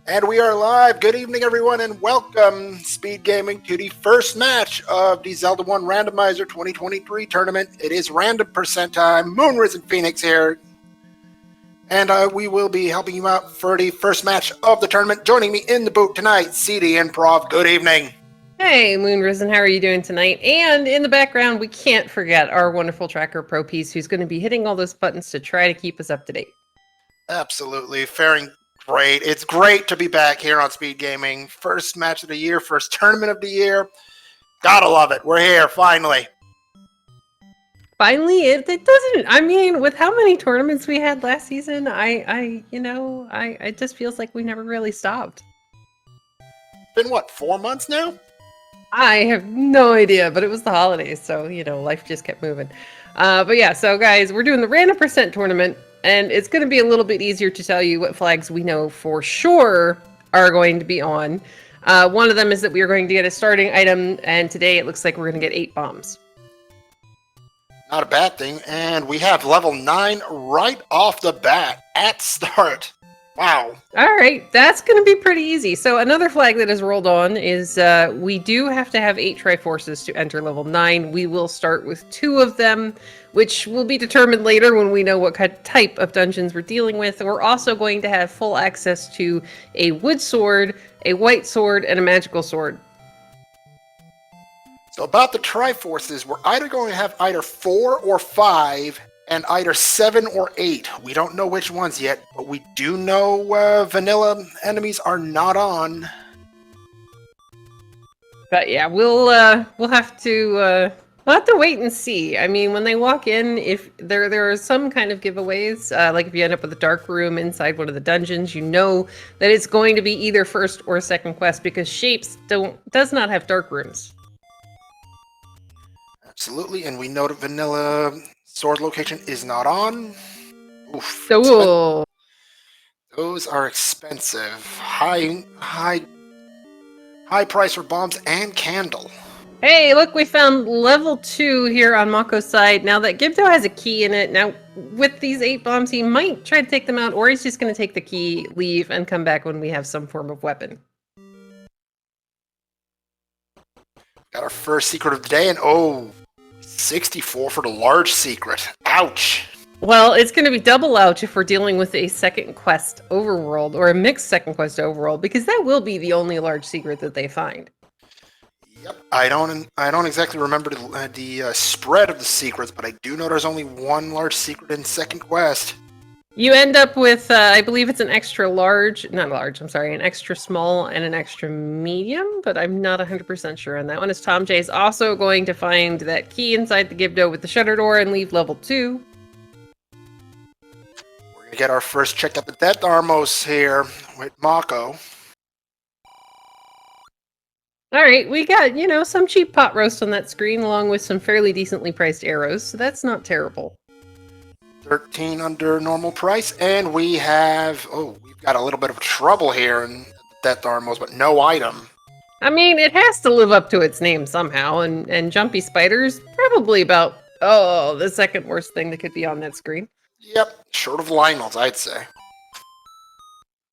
And we are live. Good evening, everyone, and welcome, SpeedGaming, to the first match of the Zelda 1 Randomizer 2023 tournament. It is random percent time. Moonrisen Phoenix here. And we will be helping you out for the first match of the tournament. Joining me in the booth tonight, CD Improv. Good evening. Hey, Moonrisen, how are you doing tonight? And in the background, we can't forget our wonderful tracker Pro Piece, who's going to be hitting all those buttons to try to keep us up to date. Absolutely. Faring great. It's great to be back here on SpeedGaming. First match of the year, first tournament of the year. Gotta love it. We're here, finally. Finally, it doesn't, I mean, with how many tournaments we had last season, it just feels like we never really stopped. Been what, 4 months now? I have no idea, but it was the holidays, so, life just kept moving. But yeah, so guys, we're doing the random percent tournament, and it's going to be a little bit easier to tell you what flags we know for sure are going to be on. One of them is that we are going to get a starting item, and today it looks like we're going to get 8 bombs. Not a bad thing, and we have level 9 right off the bat at start. Wow. All right, that's going to be pretty easy. So another flag that has rolled on is we do have to have 8 Triforces to enter level 9. We will start with 2 of them, which will be determined later when we know what type of dungeons we're dealing with. We're also going to have full access to a wood sword, a white sword, and a magical sword. So about the Triforces, we're either going to have either 4 or 5, and either 7 or 8. We don't know which ones yet, but we do know vanilla enemies are not on. But yeah, we'll have to wait and see. I mean, when they walk in, if there are some kind of giveaways, like if you end up with a dark room inside one of the dungeons, you know that it's going to be either first or second quest because Shapes does not have dark rooms. Absolutely, and we know that vanilla sword location is not on. Oof. So those are expensive. High price for bombs and candle. hey, look, we found level 2 here on Mocco's side. Now that Gibdo has a key in it, now with these 8 bombs, he might try to take them out, or he's just going to take the key, leave, and come back when we have some form of weapon. Got our first secret of the day, and 64 for the large secret. Ouch. Well, it's going to be double ouch if we're dealing with a second quest overworld, or a mixed second quest overworld, because that will be the only large secret that they find. Yep, I don't exactly remember the spread of the secrets, but I do know there's only one large secret in second quest. You end up with, I believe it's an extra large, not large, I'm sorry, an extra small and an extra medium, but I'm not 100% sure on that one. As thomjay is also going to find that key inside the Gibdo with the shutter door and leave level 2. We're going to get our first check at the Death Armos here with Mocco. Alright, we got, some cheap pot roast on that screen along with some fairly decently priced arrows, so that's not terrible. 13 under normal price, and we have, we've got a little bit of trouble here in Death Armos, but no item. I mean, it has to live up to its name somehow, and jumpy spiders, probably about, the second worst thing that could be on that screen. Yep, short of Lionel's, I'd say.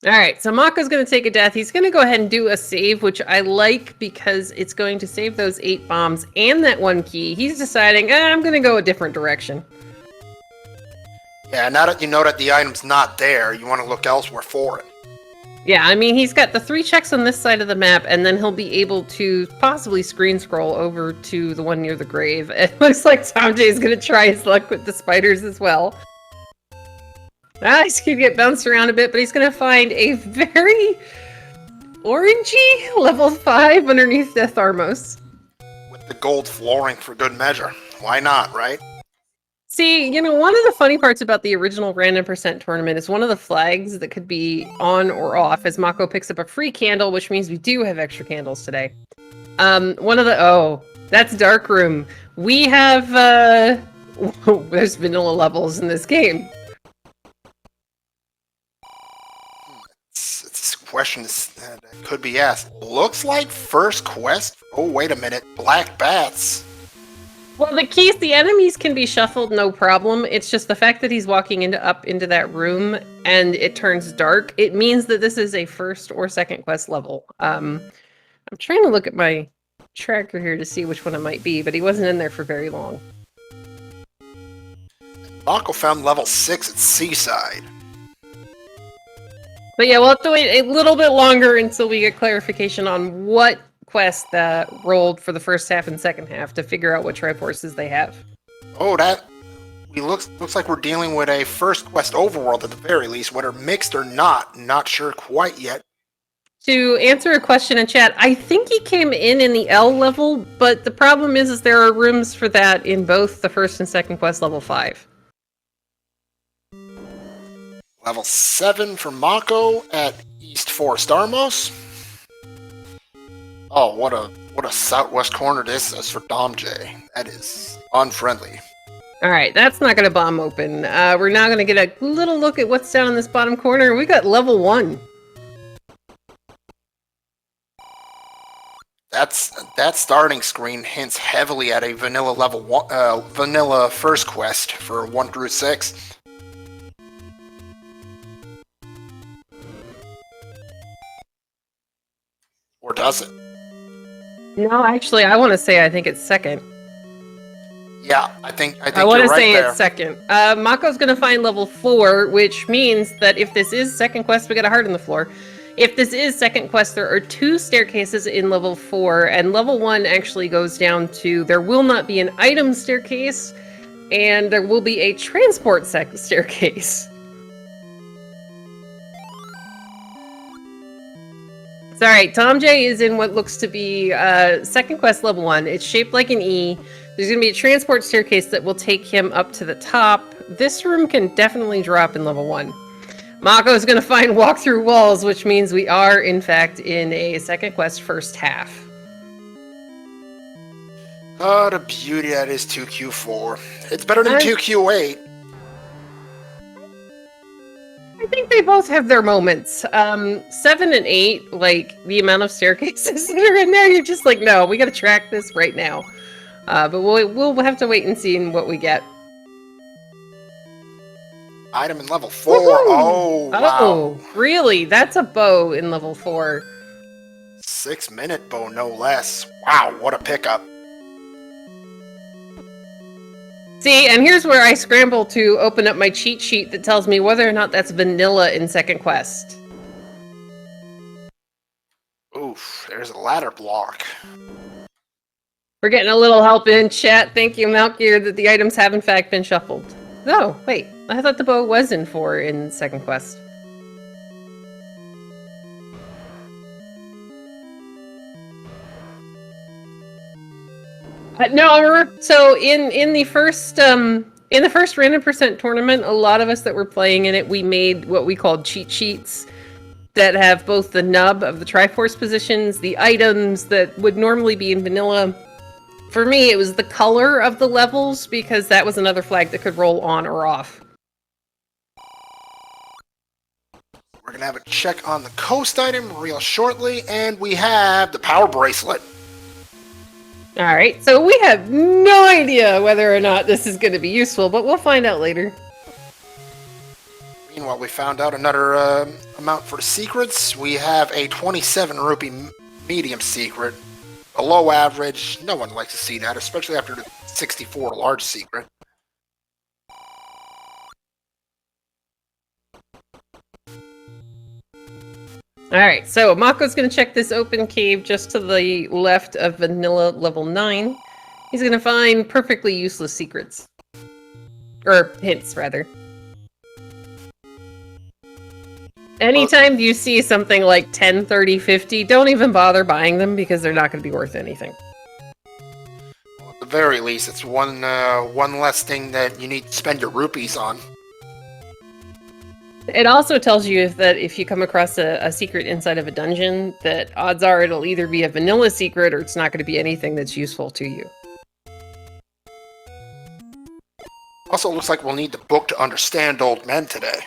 Alright, so Mocco's going to take a death. He's going to go ahead and do a save, which I like because it's going to save those 8 bombs and that 1 key. He's deciding, I'm going to go a different direction. Yeah, now that you know that the item's not there, you want to look elsewhere for it. Yeah, I mean, he's got the 3 checks on this side of the map, and then he'll be able to possibly screen scroll over to the one near the grave. It looks like thomjay is going to try his luck with the spiders as well. He's going to get bounced around a bit, but he's going to find a very orangey level 5 underneath Death Armos. With the gold flooring for good measure. Why not, right? See, one of the funny parts about the original random percent tournament is one of the flags that could be on or off as Mocco picks up a free candle, which means we do have extra candles today. That's Dark Room. We have, there's vanilla levels in this game. It's a question that could be asked. Looks like first quest. Oh, wait a minute. Black bats. Well, the enemies can be shuffled, no problem. It's just the fact that he's walking up into that room and it turns dark. It means that this is a first or second quest level. I'm trying to look at my tracker here to see which one it might be, but he wasn't in there for very long. Mocco found level 6 at Seaside. But yeah, we'll have to wait a little bit longer until we get clarification on what quest that rolled for the first half and second half to figure out what Triforces they have. Oh, that looks like we're dealing with a first quest overworld at the very least. Whether mixed or not sure quite yet. To answer a question in chat, I think he came in the L level, but the problem is there are rooms for that in both the first and second quest level 5. Level 7 for Mocco at East Forest Armos. Oh, what a southwest corner this is for thomjay. That is unfriendly. Alright, that's not going to bomb open. We're now going to get a little look at what's down in this bottom corner. We got level 1. That starting screen hints heavily at a vanilla level 1, vanilla first quest for 1 through 6. Or does it? No, actually, I want to say I think it's second. Yeah, I think I want to you're say right there. it's second. Mako's going to find level 4, which means that if this is second quest, we got a heart in the floor. If this is second quest, there are 2 staircases in level 4, and level 1 actually goes down to there will not be an item staircase, and there will be a transport staircase. It's alright, thomjay is in what looks to be second quest level 1. It's shaped like an E. There's going to be a transport staircase that will take him up to the top. This room can definitely drop in level 1. Mocco is going to find walk through walls, which means we are, in fact, in a second quest first half. Oh, the beauty that is 2Q4. It's better than 2Q8. I think they both have their moments. 7 and 8, like, the amount of staircases that are in there, you're just like, no, we gotta track this right now. But we'll have to wait and see what we get. Item in level 4. Oh, wow. Oh, really? That's a bow in level 4. 6-minute bow, no less. Wow, what a pickup. See, and here's where I scramble to open up my cheat sheet that tells me whether or not that's vanilla in second quest. Oof, there's a ladder block. We're getting a little help in chat. Thank you, Malkir, that the items have in fact been shuffled. Oh, wait. I thought the bow was in 4 in second quest. No, so in the first random percent tournament, a lot of us that were playing in it, we made what we called cheat sheets that have both the nub of the Triforce positions, the items that would normally be in vanilla. For me, it was the color of the levels, because that was another flag that could roll on or off. We're going to have a check on the coast item real shortly, and we have the power bracelet. Alright, so we have no idea whether or not this is going to be useful, but we'll find out later. Meanwhile, we found out another amount for secrets. We have a 27 rupee medium secret. Below average. No one likes to see that, especially after the 64 large secret. Alright, so Mako's going to check this open cave just to the left of vanilla level 9. He's going to find perfectly useless secrets. Or hints, rather. Anytime you see something like 10, 30, 50, don't even bother buying them because they're not going to be worth anything. Well, at the very least, it's one less thing that you need to spend your rupees on. It also tells you that if you come across a secret inside of a dungeon, that odds are it'll either be a vanilla secret or it's not going to be anything that's useful to you. Also, looks like we'll need the book to understand old men today.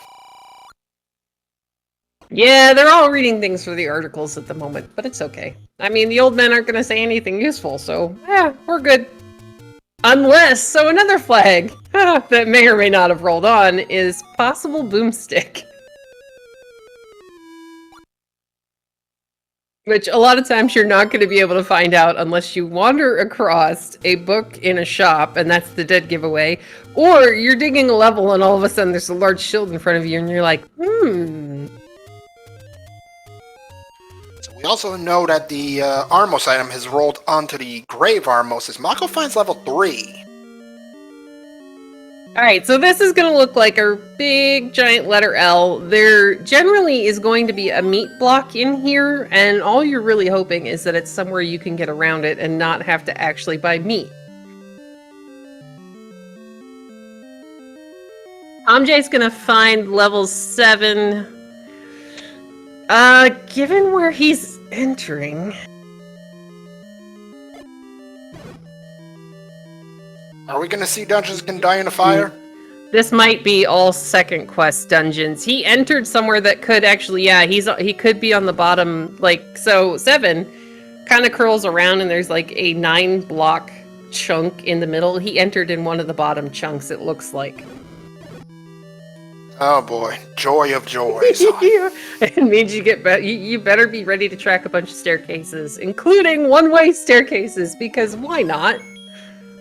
Yeah, they're all reading things for the articles at the moment, but it's okay. I mean, the old men aren't going to say anything useful, so yeah, we're good. Unless, so another flag that may or may not have rolled on is possible boomstick. Which a lot of times you're not going to be able to find out unless you wander across a book in a shop, and that's the dead giveaway. Or you're digging a level and all of a sudden there's a large shield in front of you and you're like, So we also know that the Armos item has rolled onto the Grave Armos as Mocco finds level 3. Alright, so this is going to look like a big giant letter L. There generally is going to be a meat block in here, and all you're really hoping is that it's somewhere you can get around it and not have to actually buy meat. Tomjay's going to find level 7. Given where he's entering... Are we going to see dungeons can die in a fire? This might be all second quest dungeons. He entered somewhere that could actually, yeah, he could be on the bottom, like, so 7 kind of curls around and there's like a 9 block chunk in the middle. He entered in one of the bottom chunks, it looks like. Oh boy, joy of joys. It means you better be ready to track a bunch of staircases, including one-way staircases, because why not?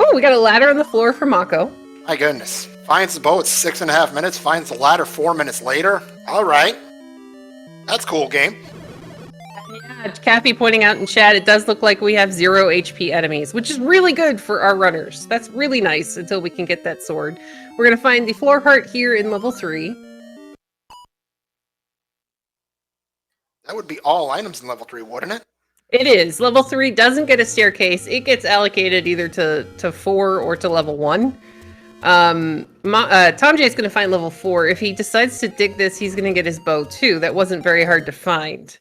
Oh, we got a ladder on the floor for Mocco. My goodness. Finds the bow at 6.5 minutes, finds the ladder 4 minutes later. Alright. That's cool game. Yeah, Kathy pointing out in chat, it does look like we have 0 HP enemies, which is really good for our runners. That's really nice until we can get that sword. We're going to find the floor heart here in level 3. That would be all items in level 3, wouldn't it? It is. Level 3 doesn't get a staircase. It gets allocated either to 4 or to level 1. Tomjay's going to find level 4. If he decides to dig this, he's going to get his bow too. That wasn't very hard to find.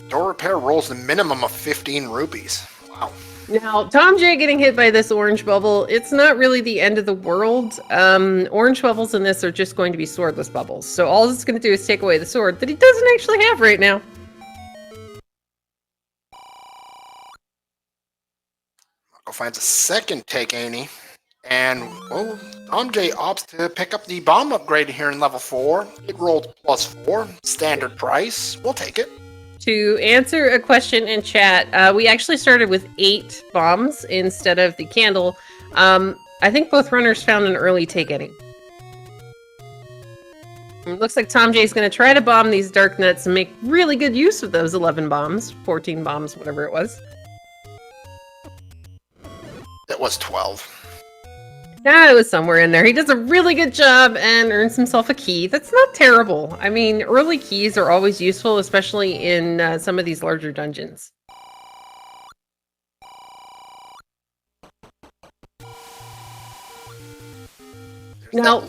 Door repair rolls the minimum of 15 rupees. Wow. Now, Tomjay getting hit by this orange bubble, it's not really the end of the world. Orange bubbles in this are just going to be swordless bubbles. So all it's going to do is take away the sword that he doesn't actually have right now. Mocco finds a second take, ain't he? And, well, Tomjay opts to pick up the bomb upgrade here in level 4. It rolled +4, standard price. We'll take it. To answer a question in chat, we actually started with 8 bombs instead of the candle. I think both runners found an early take any. It looks like Tomjay's going to try to bomb these dark nets and make really good use of those 11 bombs, 14 bombs, whatever it was. That was 12. Yeah, it was somewhere in there. He does a really good job and earns himself a key. That's not terrible. I mean, early keys are always useful, especially in some of these larger dungeons. Now,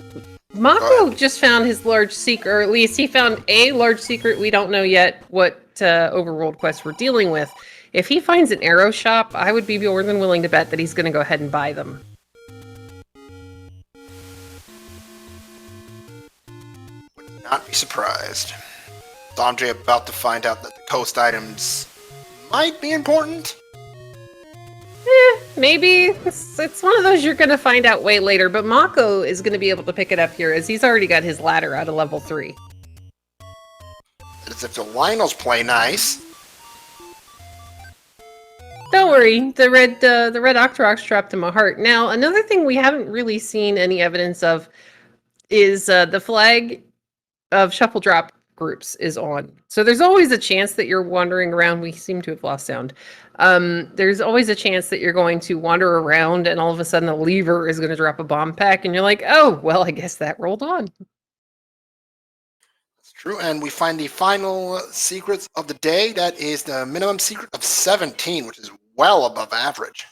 Mocco just found his large secret, or at least he found a large secret. We don't know yet what overworld quests we're dealing with. If he finds an arrow shop, I would be more than willing to bet that he's going to go ahead and buy them. Not be surprised. Tomjay about to find out that the coast items might be important. Maybe. It's one of those you're going to find out way later, but Mocco is going to be able to pick it up here as he's already got his ladder out of level 3. As if the Lionels play nice. Don't worry, the red Octoroks dropped in my heart. Now, another thing we haven't really seen any evidence of is the flag of shuffle drop groups is on. So there's always a chance that you're wandering around. We seem to have lost sound. There's always a chance that you're going to wander around and all of a sudden a lever is going to drop a bomb pack and you're like, oh, well, I guess that rolled on. That's true. And we find the final secrets of the day. That is the minimum secret of 17, which is well above average.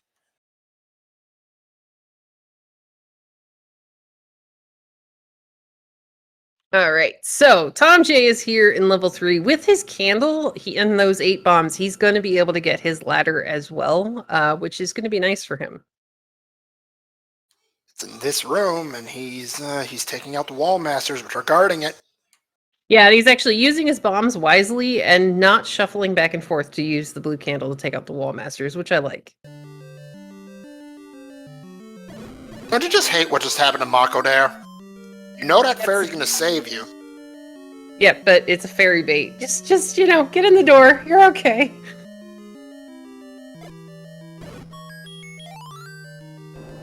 All right, so Tomjay is here in level 3 with his candle. And those 8 bombs. He's going to be able to get his ladder as well, which is going to be nice for him. It's in this room, and he's taking out the wall masters, which are guarding it. Yeah, and he's actually using his bombs wisely and not shuffling back and forth to use the blue candle to take out the wall masters, which I like. Don't you just hate what just happened to Mocco there? You know that fairy's gonna save you. Yeah, but it's a fairy bait. Just you know, get in the door. You're okay.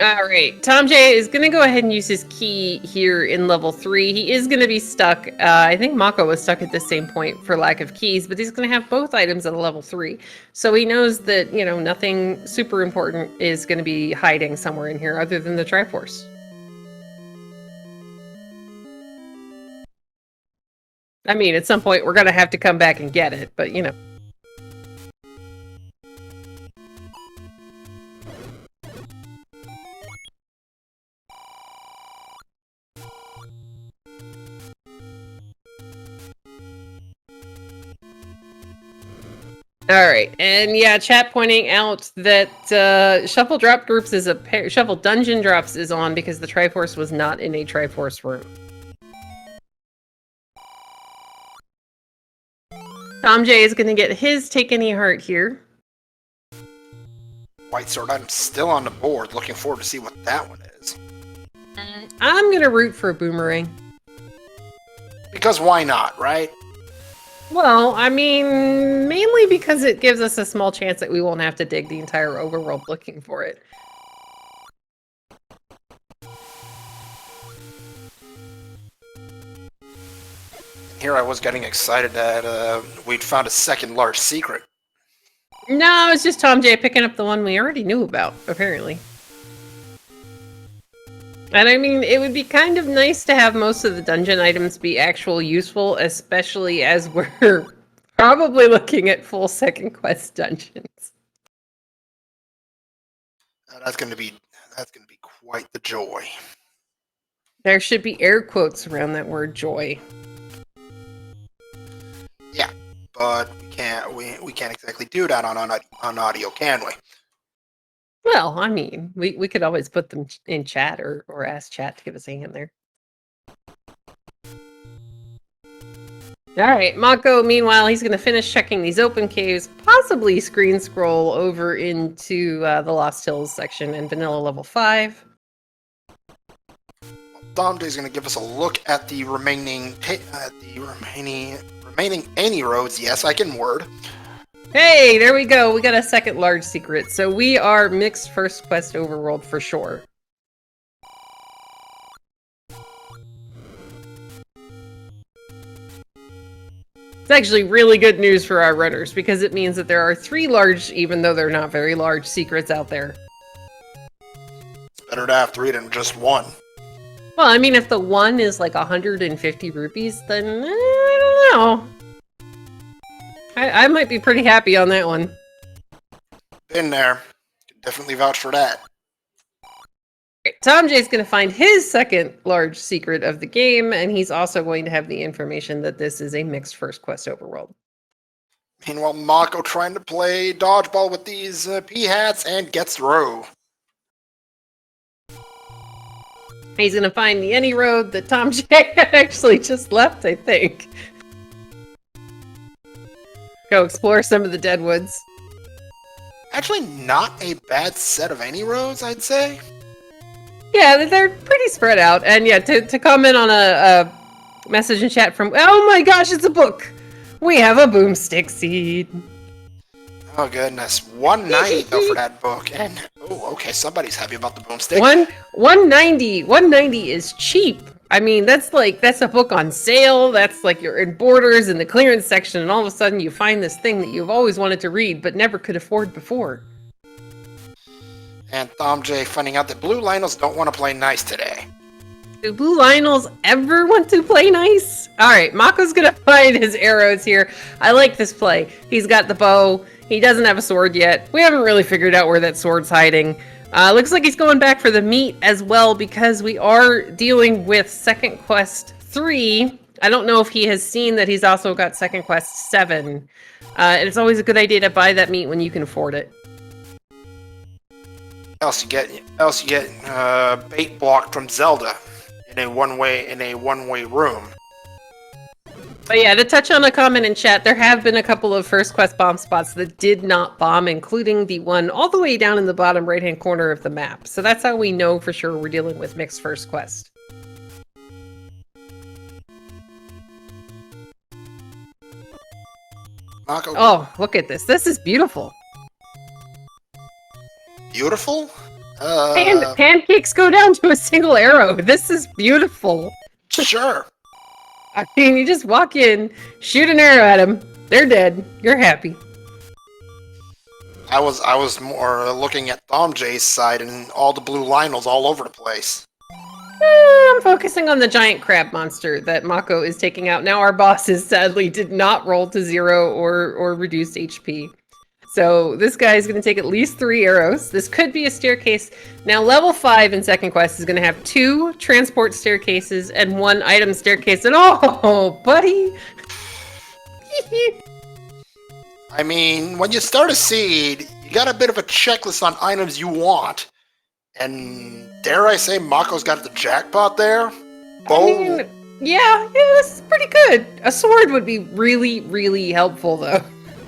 Alright, thomjay is going to go ahead and use his key here in level 3. He is going to be stuck. I think Mocco was stuck at the same point for lack of keys, but he's going to have both items at a level 3. So he knows that, you know, nothing super important is going to be hiding somewhere in here other than the Triforce. I mean, at some point we're going to have to come back and get it, but you know. All right, and yeah, chat pointing out that shuffle drop groups is a shuffle dungeon drops is on because the Triforce was not in a Triforce room. thomjay is going to get his Take Any Heart here. White sword item still on the board. Looking forward to see what that one is. I'm going to root for a boomerang. Because why not, right? Well, I mean, mainly because it gives us a small chance that we won't have to dig the entire overworld looking for it. Here I was getting excited that we'd found a second large secret. No, it's just thomjay picking up the one we already knew about, apparently. And I mean, it would be kind of nice to have most of the dungeon items be actual useful, especially as we're probably looking at full second quest dungeons. That's gonna be quite the joy. There should be air quotes around that word joy. Yeah, but we can't exactly do that on audio, can we? Well, I mean, we could always put them in chat or ask chat to give us a hand there. Alright, Mocco, meanwhile, he's going to finish checking these open caves, possibly screen scroll over into the Lost Hills section and Vanilla level 5. thomjay's going to give us a look at the remaining any roads. Yes, I can word. Hey, there we go. We got a second large secret. So we are mixed first quest overworld for sure. It's actually really good news for our runners because it means that there are 3 large, even though they're not very large, secrets out there. It's better to have 3 than just 1. Well, I mean, if the one is like 150 rupees, then I don't know. I might be pretty happy on that one. Been there. Can definitely vouch for that. thomjay's going to find his second large secret of the game, and he's also going to have the information that this is a mixed first quest overworld. Meanwhile, Mocco trying to play dodgeball with these pea-hats and gets through. He's going to find the any road that thomjay actually just left, I think. Go explore some of the Deadwoods. Actually, not a bad set of any roads, I'd say. Yeah, they're pretty spread out. And yeah, to comment on a message in chat from, oh my gosh, it's a book! We have a boomstick seed. Oh goodness, 190 though for that book. And, oh, okay, somebody's happy about the boomstick. 190 is cheap. I mean, that's a book on sale. That's like you're in Borders in the clearance section, and all of a sudden you find this thing that you've always wanted to read but never could afford before. And thomjay finding out that Blue Lionels don't want to play nice today. Do Blue Lionels ever want to play nice? Alright, Mocco's gonna find his arrows here. I like this play. He's got the bow. He doesn't have a sword yet. We haven't really figured out where that sword's hiding. Looks like he's going back for the meat as well because we are dealing with Second Quest 3. I don't know if he has seen that he's also got Second Quest 7. And it's always a good idea to buy that meat when you can afford it. Else you get bait blocked from Zelda in a one-way room. But yeah, to touch on a comment in chat, there have been a couple of first quest bomb spots that did not bomb, including the one all the way down in the bottom right-hand corner of the map. So that's how we know for sure we're dealing with mixed first quest. Mocco, Oh, look at this. This is beautiful. beautiful? Pancakes go down to a single arrow. This is beautiful. Sure. I mean, you just walk in, shoot an arrow at them, they're dead. You're happy. I was more looking at thomjay's side and all the blue Lionels all over the place. I'm focusing on the giant crab monster that Mocco is taking out. Now our bosses sadly did not roll to 0 or reduced HP. So this guy is going to take at least 3 arrows. This could be a staircase. Now level 5 in second quest is going to have 2 transport staircases and 1 item staircase. And oh, buddy! I mean, when you start a seed, you got a bit of a checklist on items you want. And dare I say, Mocco's got the jackpot there? Bow? I mean, yeah, this is pretty good. A sword would be really, really helpful, though.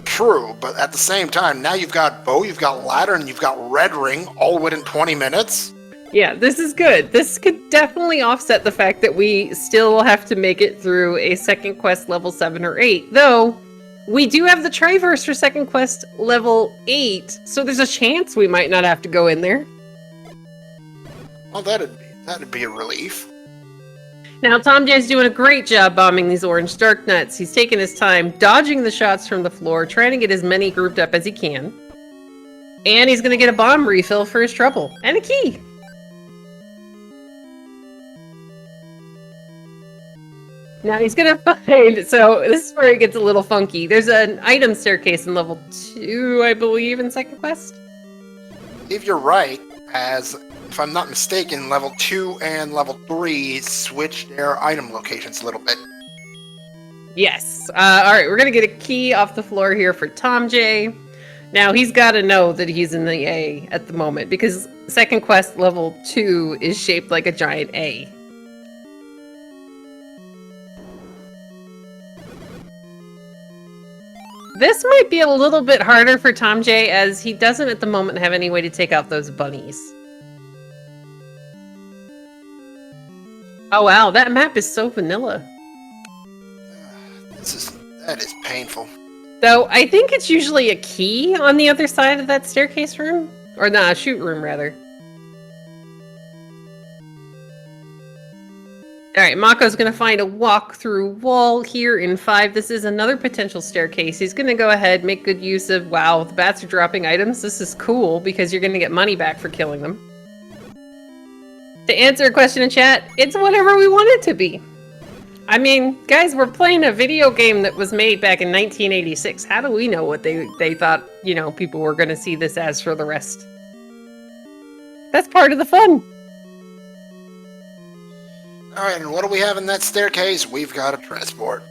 True, but at the same time, now you've got bow, you've got ladder, and you've got red ring, all within 20 minutes. Yeah, this is good. This could definitely offset the fact that we still have to make it through a second quest level 7 or 8, though we do have the Triverse for second quest level 8, so there's a chance we might not have to go in there. Well, that'd be a relief. Now, thomjay's doing a great job bombing these orange dark nuts. He's taking his time, dodging the shots from the floor, trying to get as many grouped up as he can. And he's going to get a bomb refill for his trouble. And a key! Now he's going to find... So, this is where it gets a little funky. There's an item staircase in level 2, I believe, in second quest. If you're right, as... if I'm not mistaken, level 2 and level 3 switch their item locations a little bit. Yes. Alright, we're gonna get a key off the floor here for thomjay. Now, he's gotta know that he's in the A at the moment, because second quest level 2 is shaped like a giant A. This might be a little bit harder for thomjay, as he doesn't at the moment have any way to take out those bunnies. Oh wow, that map is so vanilla. That is painful. Though, I think it's usually a key on the other side of that staircase room. Or nah, shoot room, rather. Alright, Mocco's gonna find a walk-through wall here in 5. This is another potential staircase. He's gonna go ahead, make good use of, wow, the bats are dropping items. This is cool, because you're gonna get money back for killing them. To answer a question in chat, it's whatever we want it to be. I mean, guys, we're playing a video game that was made back in 1986. How do we know what they thought, you know, people were gonna see this as for the rest? That's part of the fun. Alright, and what do we have in that staircase? We've got a transport.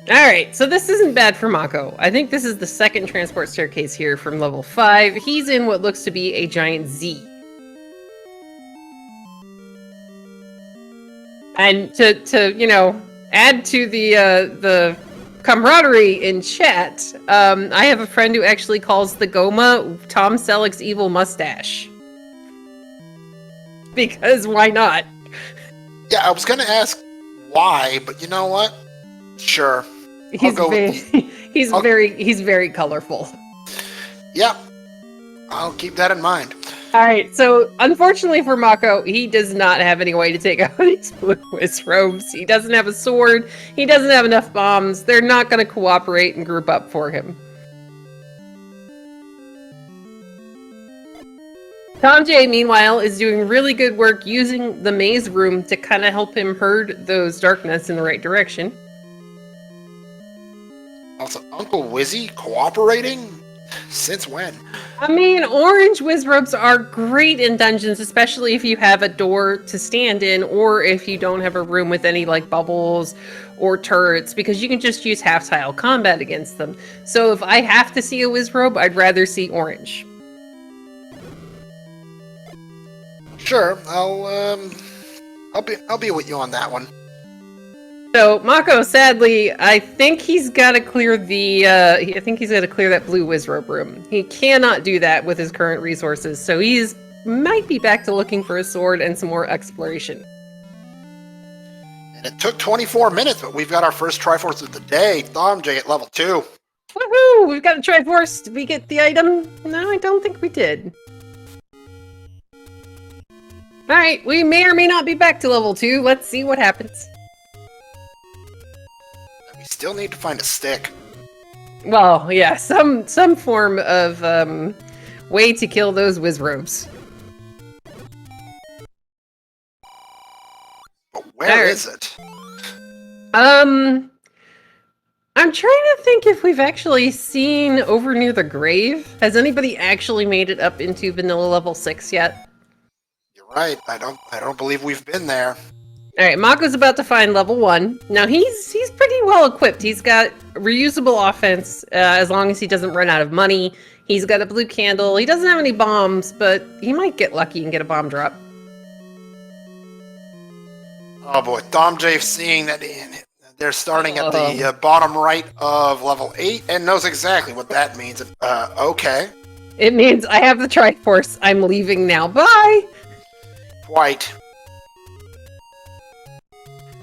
Alright, so this isn't bad for Mocco. I think this is the second transport staircase here from level 5. He's in what looks to be a giant Z. And to you know, add to the camaraderie in chat, I have a friend who actually calls the Goma Tom Selleck's evil mustache. Because why not? Yeah, I was gonna ask why, but you know what? Sure. He's very colorful. Yep. I'll keep that in mind. Alright, so unfortunately for Mocco, he does not have any way to take out these blue robes. He doesn't have a sword, he doesn't have enough bombs, they're not going to cooperate and group up for him. thomjay, meanwhile, is doing really good work using the maze room to kind of help him herd those darkness in the right direction. Also, Uncle Wizzy cooperating? Since when? I mean, orange wizrobes are great in dungeons, especially if you have a door to stand in, or if you don't have a room with any, like, bubbles or turrets, because you can just use half-tile combat against them. So if I have to see a wizrobe, I'd rather see orange. Sure, I'll be with you on that one. So Mocco, sadly, I think he's got to clear I think he's got to clear that blue Wizrobe room. He cannot do that with his current resources, so he's might be back to looking for a sword and some more exploration. And it took 24 minutes, but we've got our first Triforce of the day. thomjay at level 2. Woohoo! We've got a Triforce. Did we get the item? No, I don't think we did. Alright, we may or may not be back to level 2. Let's see what happens. We still need to find a stick. Well, yeah, some form of way to kill those Wizrobes. But where is it? I'm trying to think if we've actually seen over near the grave. Has anybody actually made it up into vanilla level 6 yet? You're right. I don't believe we've been there. All right, Mocco's about to find level 1. Now he's pretty well equipped. He's got reusable offense as long as he doesn't run out of money. He's got a blue candle. He doesn't have any bombs, but he might get lucky and get a bomb drop. Oh boy, thomjay seeing that they're starting at the bottom right of level 8 and knows exactly what that means. Okay. It means I have the Triforce. I'm leaving now. Bye! Quite.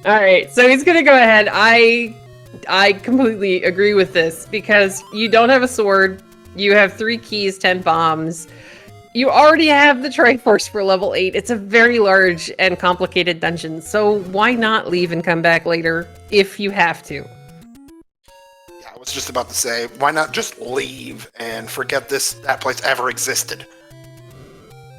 Alright, so he's gonna go ahead. I completely agree with this, because you don't have a sword, you have 3 keys, 10 bombs. You already have the Triforce for level 8. It's a very large and complicated dungeon, so why not leave and come back later if you have to? Yeah, I was just about to say, why not just leave and forget that place ever existed?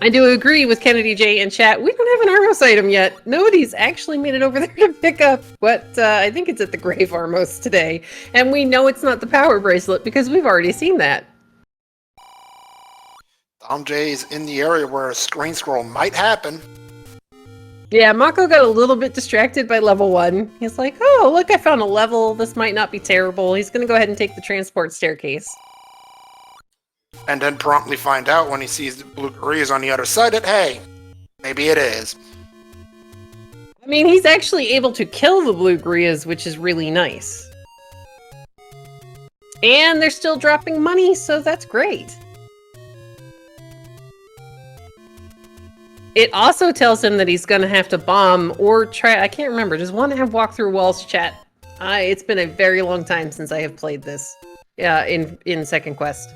I do agree with Kennedy J in chat. We don't have an Armos item yet. Nobody's actually made it over there to pick up what I think it's at the Grave Armos today. And we know it's not the power bracelet because we've already seen that. thomjay is in the area where a screen scroll might happen. Yeah, Mocco got a little bit distracted by level 1. He's like, oh, look, I found a level. This might not be terrible. He's going to go ahead and take the transport staircase. And then promptly find out when he sees the blue Koreas on the other side that, hey, maybe it is. I mean, he's actually able to kill the blue Grias, which is really nice. And they're still dropping money, so that's great. It also tells him that he's going to have to bomb or try... I can't remember. Does one have walk through walls, chat? It's been a very long time since I have played this in Second Quest.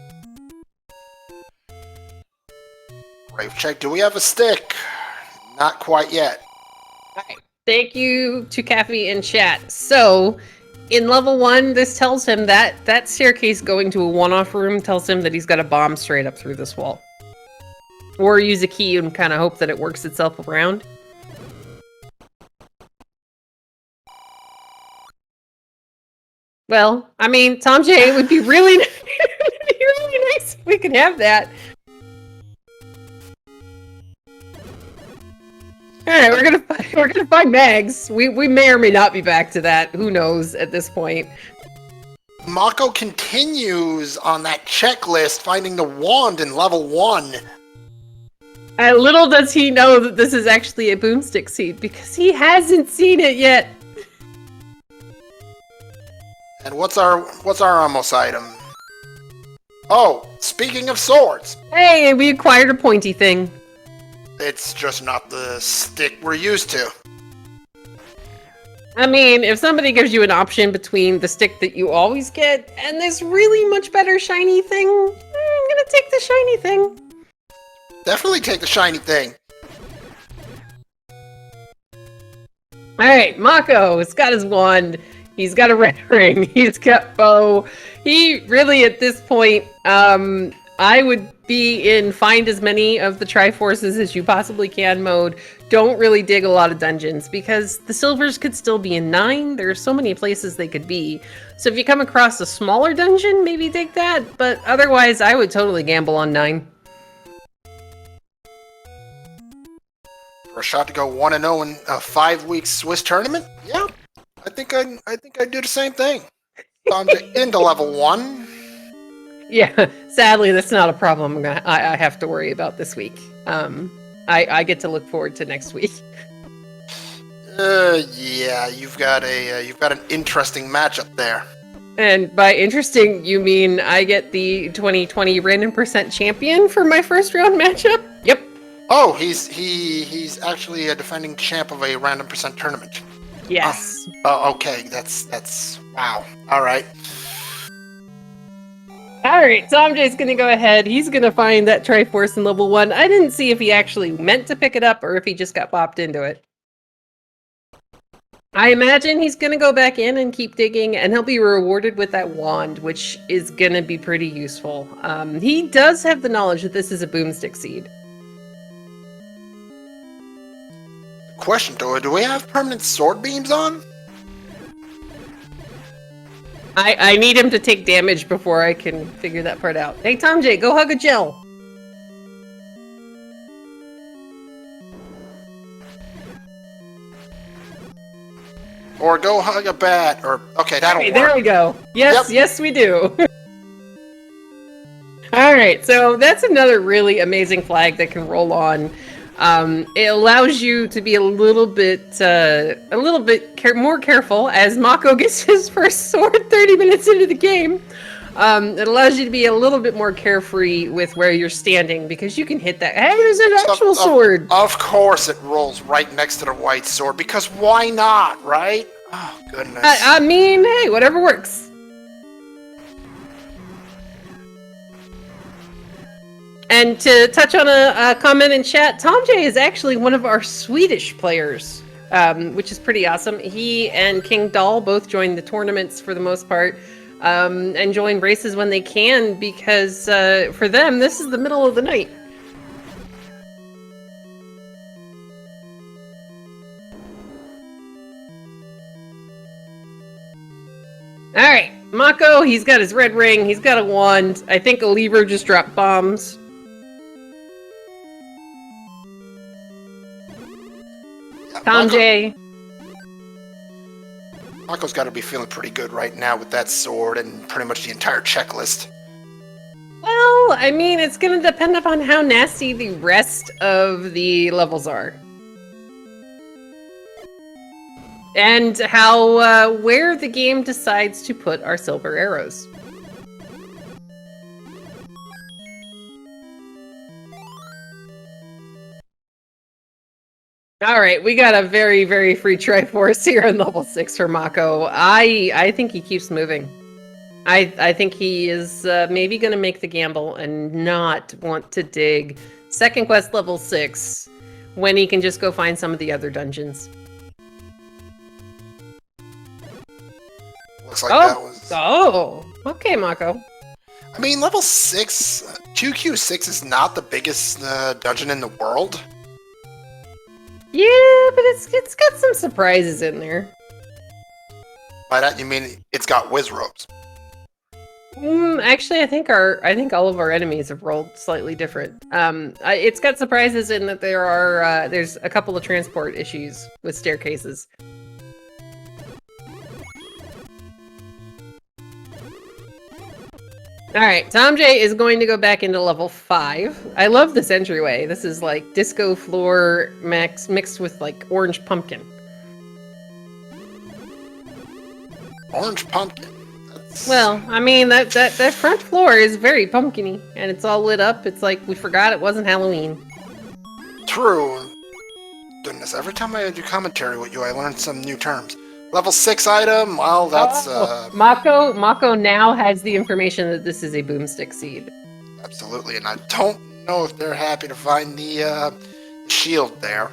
Grave check. Do we have a stick? Not quite yet. Alright. Thank you to Caffey in chat. So, in level 1, this tells him that staircase going to a one-off room tells him that he's got to bomb straight up through this wall. Or use a key and kind of hope that it works itself around. Well, I mean, thomjay, it would be really, really nice if we could have that. Alright, we're gonna find Mags. We may or may not be back to that. Who knows at this point. Mocco continues on that checklist, finding the wand in level 1. Little does he know that this is actually a boomstick seed, because he hasn't seen it yet. And what's our Amos item? Oh, speaking of swords. Hey, we acquired a pointy thing. It's just not the stick we're used to. I mean, if somebody gives you an option between the stick that you always get and this really much better shiny thing, I'm gonna take the shiny thing. Definitely take the shiny thing. Alright, Mocco has got his wand. He's got a red ring. He's got bow. He really, at this point, I would be in find as many of the Triforces as you possibly can mode. Don't really dig a lot of dungeons, because the silvers could still be in 9. There are so many places they could be. So if you come across a smaller dungeon, maybe dig that. But otherwise, I would totally gamble on 9. For a shot to go 1-0 in a 5-week Swiss tournament? Yeah, I think I'd do the same thing. thomjay into level 1. Yeah, sadly, that's not a problem I have to worry about this week. I get to look forward to next week. Yeah, you've got an interesting matchup there. And by interesting, you mean I get the 2020 random percent champion for my first round matchup? Yep. Oh, he's actually a defending champ of a random percent tournament. Yes. Oh, okay. That's wow. All right. All right, thomjay's gonna go ahead. He's gonna find that Triforce in level 1. I didn't see if he actually meant to pick it up or if he just got popped into it. I imagine he's gonna go back in and keep digging, and he'll be rewarded with that wand, which is gonna be pretty useful. He does have the knowledge that this is a boomstick seed. Question, do we have permanent sword beams on? I need him to take damage before I can figure that part out. Hey, thomjay, go hug a gel. Or go hug a bat, or okay, that'll work. There we go. Yes, yep. Yes, we do. All right, so that's another really amazing flag that can roll on. It allows you to be a little bit more careful as Mocco gets his first sword 30 minutes into the game. It allows you to be a little bit more carefree with where you're standing because you can hit that. Hey, there's an actual sword. Of course, it rolls right next to the white sword because why not, right? Oh goodness. I mean, hey, whatever works. And to touch on a comment in chat, thomjay is actually one of our Swedish players, which is pretty awesome. He and King Dahl both join the tournaments for the most part, and join races when they can because for them, this is the middle of the night. All right, Mocco, he's got his red ring, he's got a wand. I think Oliver just dropped bombs. thomjay. Mocco's got to be feeling pretty good right now with that sword and pretty much the entire checklist. Well, I mean, it's going to depend upon how nasty the rest of the levels are. And how, where the game decides to put our silver arrows. All right, we got a very, very free Triforce here in level 6 for Mocco. I think he keeps moving. I think he is maybe going to make the gamble and not want to dig second quest level 6 when he can just go find some of the other dungeons. Looks like that was... Oh, okay, Mocco. I mean, level 6, 2Q6 is not the biggest dungeon in the world. Yeah, but it's got some surprises in there. By that you mean it's got whiz robes. Actually, I think all of our enemies have rolled slightly different. It's got surprises in that there's a couple of transport issues with staircases. Alright, thomjay is going to go back into level 5. I love this entryway. This is like disco floor mixed with like orange pumpkin. Orange pumpkin? Well, I mean, that front floor is very pumpkin-y, and it's all lit up. It's like we forgot it wasn't Halloween. True. Goodness, every time I do commentary with you, I learn some new terms. Level 6 item, well, that's... Mocco now has the information that this is a boomstick seed. Absolutely, and I don't know if they're happy to find the shield there.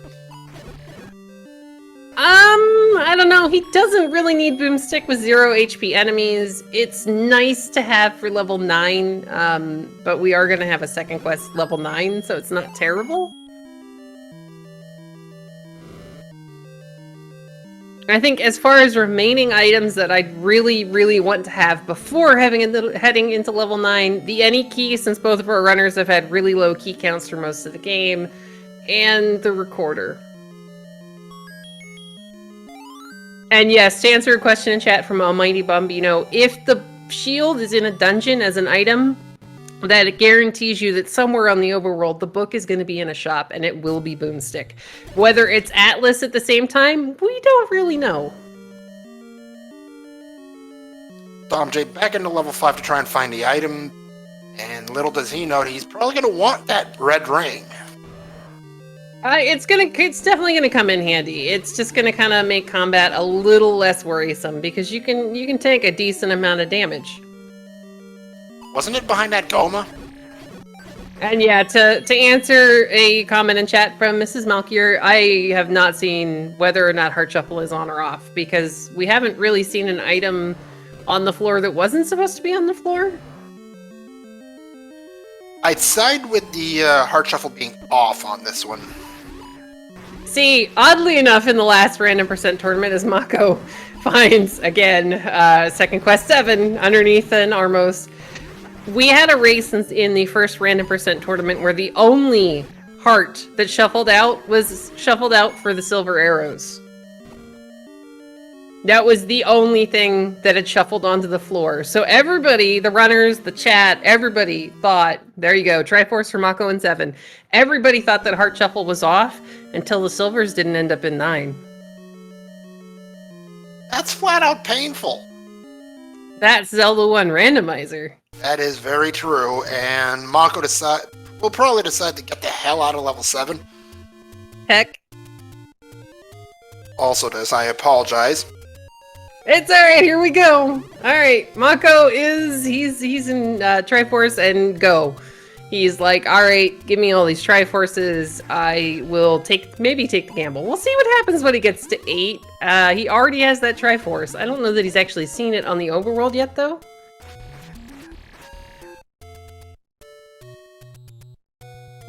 I don't know. He doesn't really need boomstick with 0 HP enemies. It's nice to have for level 9, but we are going to have a second quest level 9, so it's not terrible. I think as far as remaining items that I'd really, really want to have before heading into level 9, the any key, since both of our runners have had really low key counts for most of the game, and the recorder. And yes, to answer a question in chat from Almighty Bumbino, if the shield is in a dungeon as an item, that it guarantees you that somewhere on the overworld, the book is going to be in a shop and it will be Boomstick. Whether it's Atlas at the same time, we don't really know. thomjay back into level 5 to try and find the item, and little does he know he's probably going to want that red ring. It's definitely gonna come in handy. It's just gonna kind of make combat a little less worrisome because you can take a decent amount of damage. Wasn't it behind that Goma? And yeah, to answer a comment in chat from Mrs. Malkier, I have not seen whether or not Heart Shuffle is on or off because we haven't really seen an item on the floor that wasn't supposed to be on the floor. I'd side with the Heart Shuffle being off on this one. See, oddly enough, in the last Random Percent tournament, as Mocco finds, again, second quest 7, underneath an Armos, we had a race in the first Random Percent tournament where the only heart that shuffled out was shuffled out for the silver arrows. That was the only thing that had shuffled onto the floor. So everybody, the runners, the chat, everybody thought, there you go, Triforce for Mocco and 7. Everybody thought that Heart Shuffle was off until the silvers didn't end up in 9. That's flat out painful. That's Zelda 1 Randomizer. That is very true, and Mocco will probably decide to get the hell out of level 7. Heck. Also does, I apologize. It's alright, here we go. Alright, Mocco he's in Triforce and go. He's like, alright, give me all these Triforces. I will maybe take the gamble. We'll see what happens when he gets to 8. He already has that Triforce. I don't know that he's actually seen it on the overworld yet, though.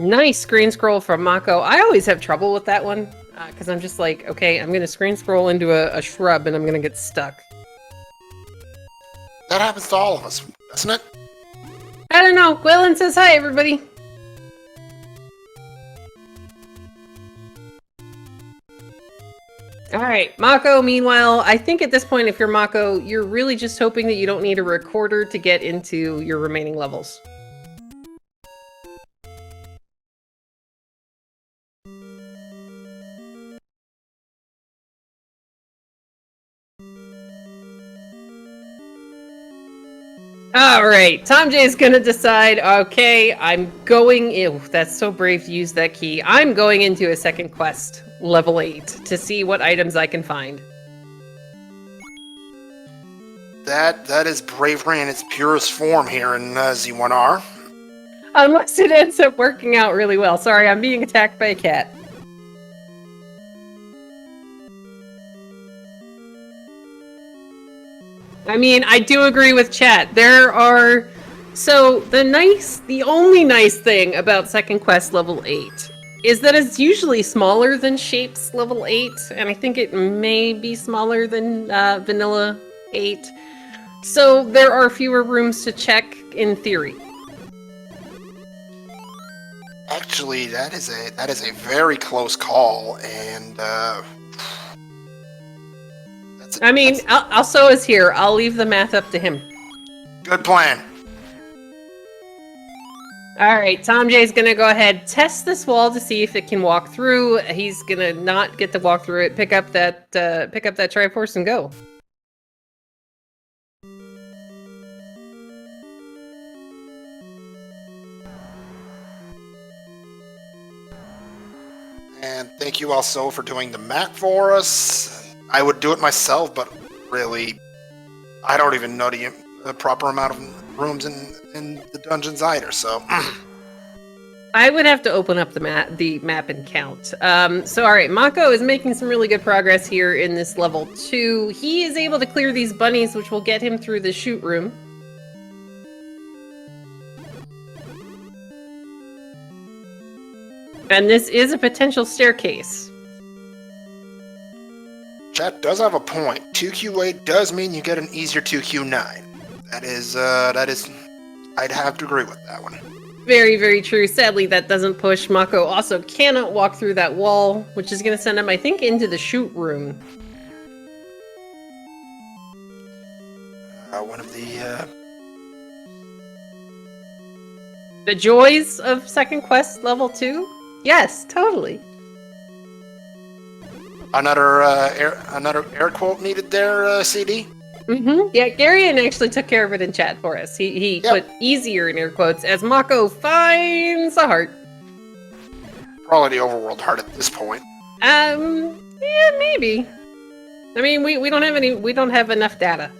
Nice screen scroll from Mocco. I always have trouble with that one. Because I'm just like, okay, I'm going to screen scroll into a shrub and I'm going to get stuck. That happens to all of us, doesn't it? I don't know. Gwilyn says hi, everybody. Alright, Mocco, meanwhile, I think at this point, if you're Mocco, you're really just hoping that you don't need a recorder to get into your remaining levels. Alright, thomjay's gonna decide, okay, I'm going... Ew, that's so brave to use that key. I'm going into a second quest, level 8, to see what items I can find. That is bravery in its purest form here in Z1R. Unless it ends up working out really well. Sorry, I'm being attacked by a cat. I mean, I do agree with chat. There are... So, the only nice thing about Second Quest level 8 is that it's usually smaller than Shapes level 8, and I think it may be smaller than Vanilla 8. So, there are fewer rooms to check, in theory. Actually, that is a very close call, and I mean, also is here. I'll leave the math up to him. Good plan. Alright, thomjay's gonna go ahead, test this wall to see if it can walk through. He's gonna not get to walk through it, pick up that Triforce and go. And thank you also for doing the map for us. I would do it myself, but really, I don't even know the proper amount of rooms in the dungeons either, so... I would have to open up the map and count. So alright, Mocco is making some really good progress here in this level 2. He is able to clear these bunnies, which will get him through the shoot room. And this is a potential staircase. Chat does have a point. 2Q8 does mean you get an easier 2Q9. That is, I'd have to agree with that one. Very, very true. Sadly, that doesn't push. Mocco also cannot walk through that wall, which is going to send him, I think, into the shoot room. One of the... The joys of Second Quest level 2? Yes, totally. Another air quote needed there, CD? Mm-hmm. Yeah, Garion actually took care of it in chat for us. He Yep. put easier in air quotes as Mocco finds a heart. Probably the overworld heart at this point. Yeah, maybe. I mean, we don't have enough data.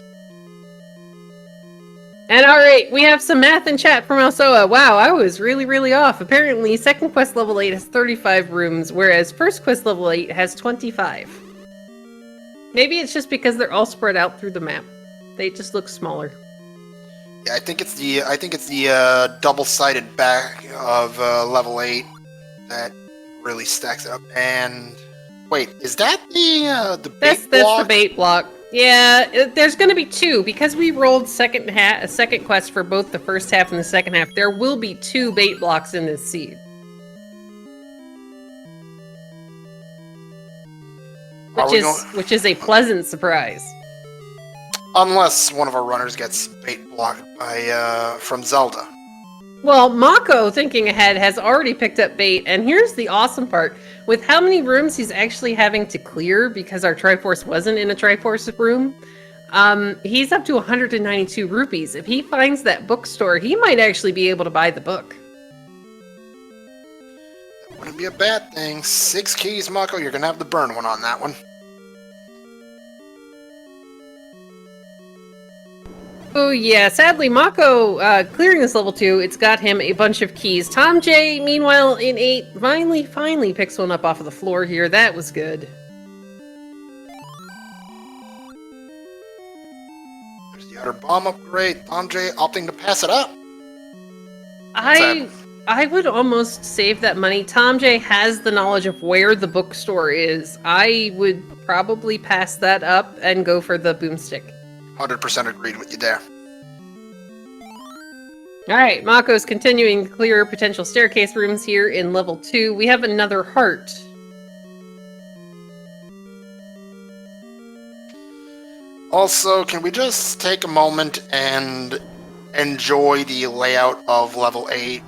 And alright, we have some math in chat from Alsoa. Wow, I was really off. Apparently, Second Quest level 8 has 35 rooms, whereas First Quest level 8 has 25. Maybe it's just because they're all spread out through the map. They just look smaller. Yeah, I think it's the double-sided back of level 8 that really stacks up. And wait, is that the bait block? That's the bait block. Yeah, there's going to be 2 because we rolled second quest for both the first half and the second half. There will be 2 bait blocks in this seed. Which is a pleasant surprise. Unless one of our runners gets bait blocked by from Zelda. Well, Mocco, thinking ahead, has already picked up bait, and here's the awesome part. With how many rooms he's actually having to clear because our Triforce wasn't in a Triforce room, he's up to 192 rupees. If he finds that bookstore, he might actually be able to buy the book. That wouldn't be a bad thing. 6 keys, Mocco. You're going to have to burn one on that one. Oh yeah, sadly, Mocco, clearing this level 2, it's got him a bunch of keys. thomjay, meanwhile, in 8, finally picks one up off of the floor here. That was good. There's the other bomb upgrade. thomjay opting to pass it up. I would almost save that money. thomjay has the knowledge of where the bookstore is. I would probably pass that up and go for the boomstick. 100% agreed with you there. Alright, Mocco's continuing to clear potential staircase rooms here in level 2. We have another heart. Also, can we just take a moment and enjoy the layout of level 8?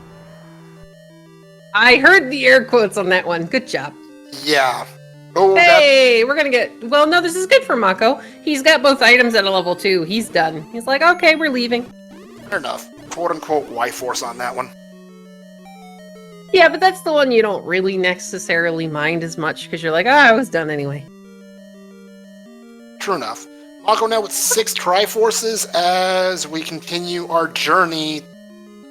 I heard the air quotes on that one. Good job. Yeah. Oh, hey, we're gonna get... Well, no, this is good for Mocco. He's got both items at a level 2. He's done. He's like, okay, we're leaving. Fair enough. Quote-unquote Y-Force on that one. Yeah, but that's the one you don't really necessarily mind as much, because you're like, I was done anyway. True enough. Mocco now with 6 Triforces as we continue our journey,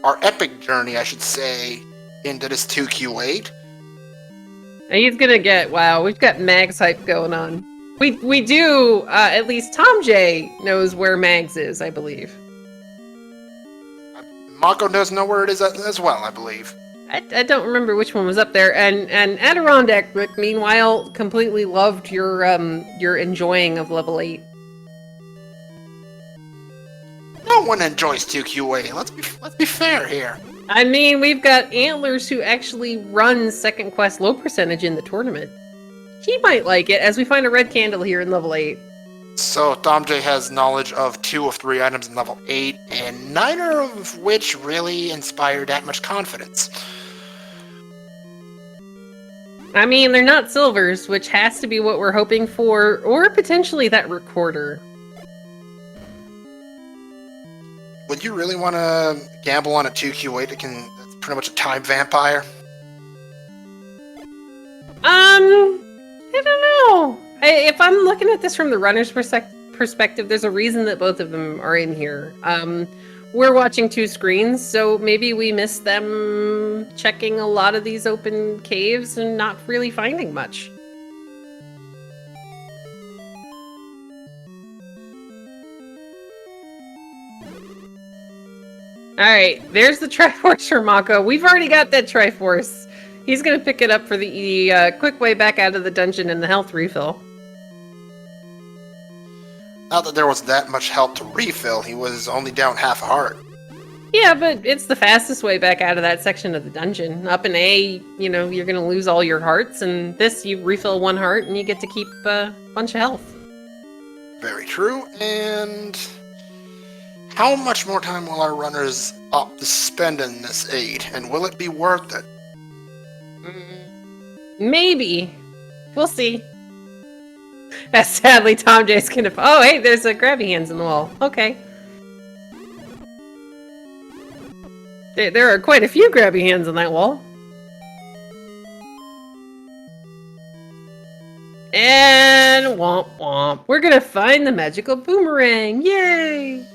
our epic journey, I should say, into this 2Q8. He's gonna get, wow, we've got Mags hype going on. We do, at least thomjay knows where Mags is, I believe. Mocco does know where it is as well, I believe. I don't remember which one was up there, and Adirondack Rick, meanwhile, completely loved your enjoying of level 8. No one enjoys 2Q8, let's be fair here. I mean, we've got Antlers who actually run Second Quest low percentage in the tournament. He might like it, as we find a red candle here in level 8. So, thomjay has knowledge of 2 of 3 items in level 8, and neither of which really inspire that much confidence. I mean, they're not silvers, which has to be what we're hoping for, or potentially that recorder. Would you really want to gamble on a 2Q8 that's pretty much a time vampire? I don't know. If I'm looking at this from the runner's perspective, there's a reason that both of them are in here. We're watching 2 screens, so maybe we miss them checking a lot of these open caves and not really finding much. Alright, there's the Triforce for Mocco. We've already got that Triforce. He's gonna pick it up for the quick way back out of the dungeon and the health refill. Not that there was that much help to refill, he was only down half a heart. Yeah, but it's the fastest way back out of that section of the dungeon. Up in A, you know, you're gonna lose all your hearts, and this, you refill 1 heart and you get to keep a bunch of health. Very true, and how much more time will our runners up to spending this 8, and will it be worth it? Maybe. We'll see. Sadly, thomjay's gonna... Oh, hey, there's a grabby hands in the wall. Okay. There are quite a few grabby hands on that wall. And womp womp. We're gonna find the magical boomerang. Yay!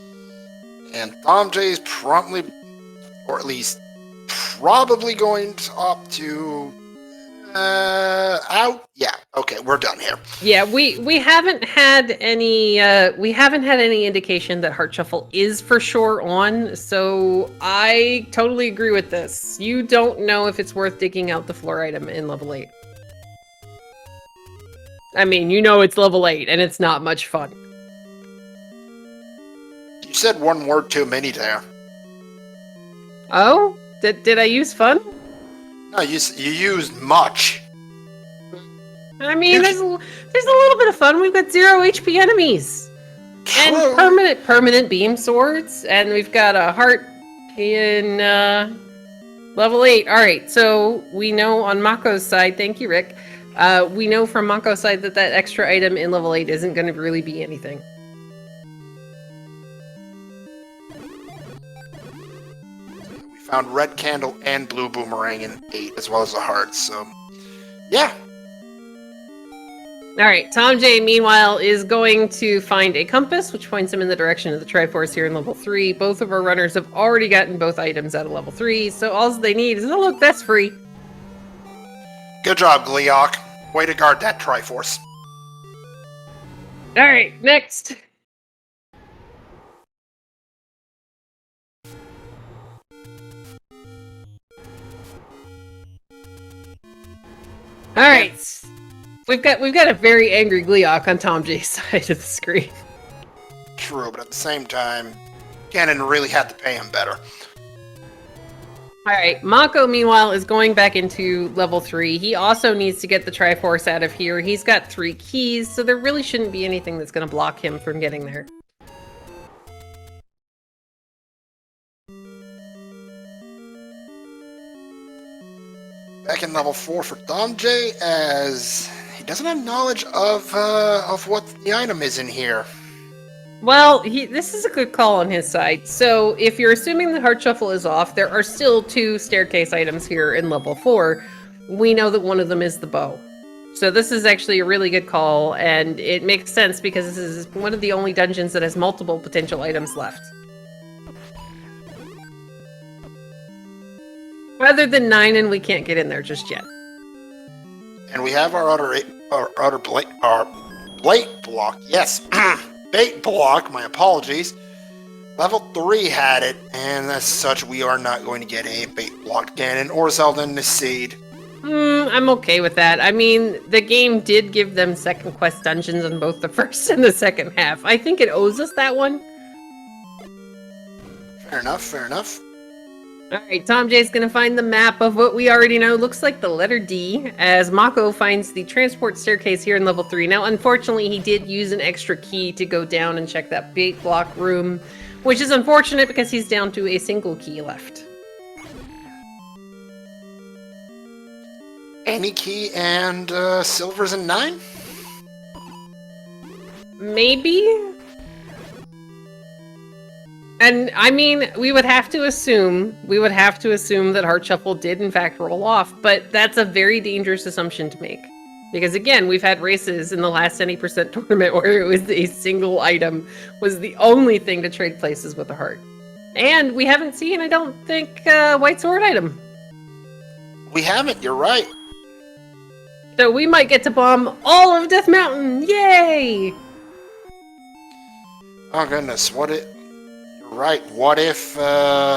And thomjay's promptly, or at least probably going to opt to out. Yeah. Okay, we're done here. Yeah, we haven't had any indication that Heart Shuffle is for sure on, so I totally agree with this. You don't know if it's worth digging out the floor item in level 8. I mean, you know it's level 8 and it's not much fun. You said one word too many there. Oh? Did I use fun? No, you used much. I mean, there's a little bit of fun. We've got 0 HP enemies. True. And permanent beam swords. And we've got a heart in level 8. Alright, so we know on Mocco's side, thank you, Rick. We know from Mocco's side that extra item in level 8 isn't going to really be anything. We found red candle and blue boomerang in 8, as well as the hearts, so... yeah. Alright, thomjay, meanwhile, is going to find a compass, which points him in the direction of the Triforce here in level 3. Both of our runners have already gotten both items out of level 3, so all they need is, oh look, that's free. Good job, Gleeok. Way to guard that Triforce. Alright, next. Alright. We've got a very angry Gleeok on thomjay's side of the screen. True, but at the same time, Ganon really had to pay him better. Alright, Mocco, meanwhile, is going back into level 3. He also needs to get the Triforce out of here. He's got 3 keys, so there really shouldn't be anything that's going to block him from getting there. Back in level 4 for thomjay, as he doesn't have knowledge of what the item is in here. Well, this is a good call on his side. So, if you're assuming the Heart Shuffle is off, there are still 2 staircase items here in level 4. We know that one of them is the bow. So this is actually a really good call, and it makes sense because this is one of the only dungeons that has multiple potential items left. Rather than 9, and we can't get in there just yet. And we have our other blade block. Yes. Bait block, my apologies. Level 3 had it, and as such, we are not going to get a bait block Ganon or Zelda in this seed. I'm okay with that. I mean, the game did give them second quest dungeons in both the first and the second half. I think it owes us that one. Fair enough, fair enough. Alright, thomjay's gonna find the map of what we already know. Looks like the letter D, as Mocco finds the transport staircase here in level 3. Now, unfortunately, he did use an extra key to go down and check that bait block room, which is unfortunate because he's down to a single key left. Any key and silvers in 9? Maybe? And, I mean, we would have to assume that Heart Shuffle did in fact roll off, but that's a very dangerous assumption to make. Because again, we've had races in the last any% tournament where it was a single item was the only thing to trade places with a heart. And we haven't seen, I don't think, White Sword item. We haven't, you're right. So we might get to bomb all of Death Mountain, yay! Oh goodness, right, what if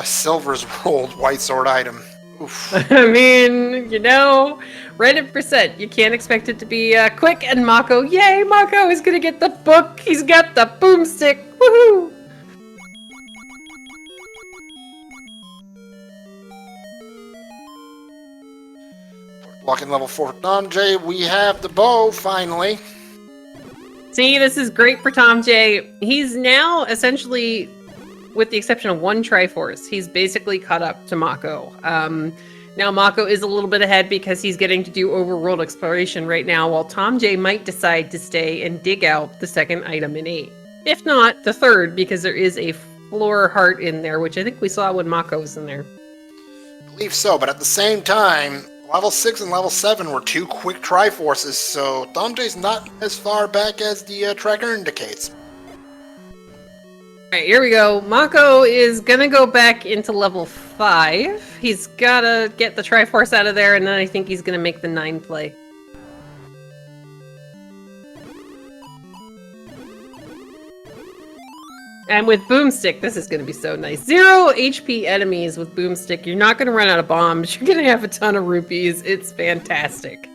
silver's rolled White Sword item? Oof. I mean, you know, random percent. You can't expect it to be quick. And Mocco, yay! Mocco is gonna get the book. He's got the boomstick. Woohoo! Blocking level 4 for thomjay. We have the bow finally. See, this is great for thomjay. He's now essentially with the exception of one Triforce, he's basically caught up to Mocco. Now Mocco is a little bit ahead because he's getting to do overworld exploration right now, while thomjay might decide to stay and dig out the second item in 8. If not, the third, because there is a floor heart in there, which I think we saw when Mocco was in there. I believe so, but at the same time, level 6 and level 7 were 2 quick Triforces, so thomjay's not as far back as the tracker indicates. Alright, here we go. Mocco is gonna go back into level 5. He's gotta get the Triforce out of there, and then I think he's gonna make the 9 play. And with Boomstick, this is gonna be so nice. 0 HP enemies with Boomstick. You're not gonna run out of bombs. You're gonna have a ton of rupees. It's fantastic.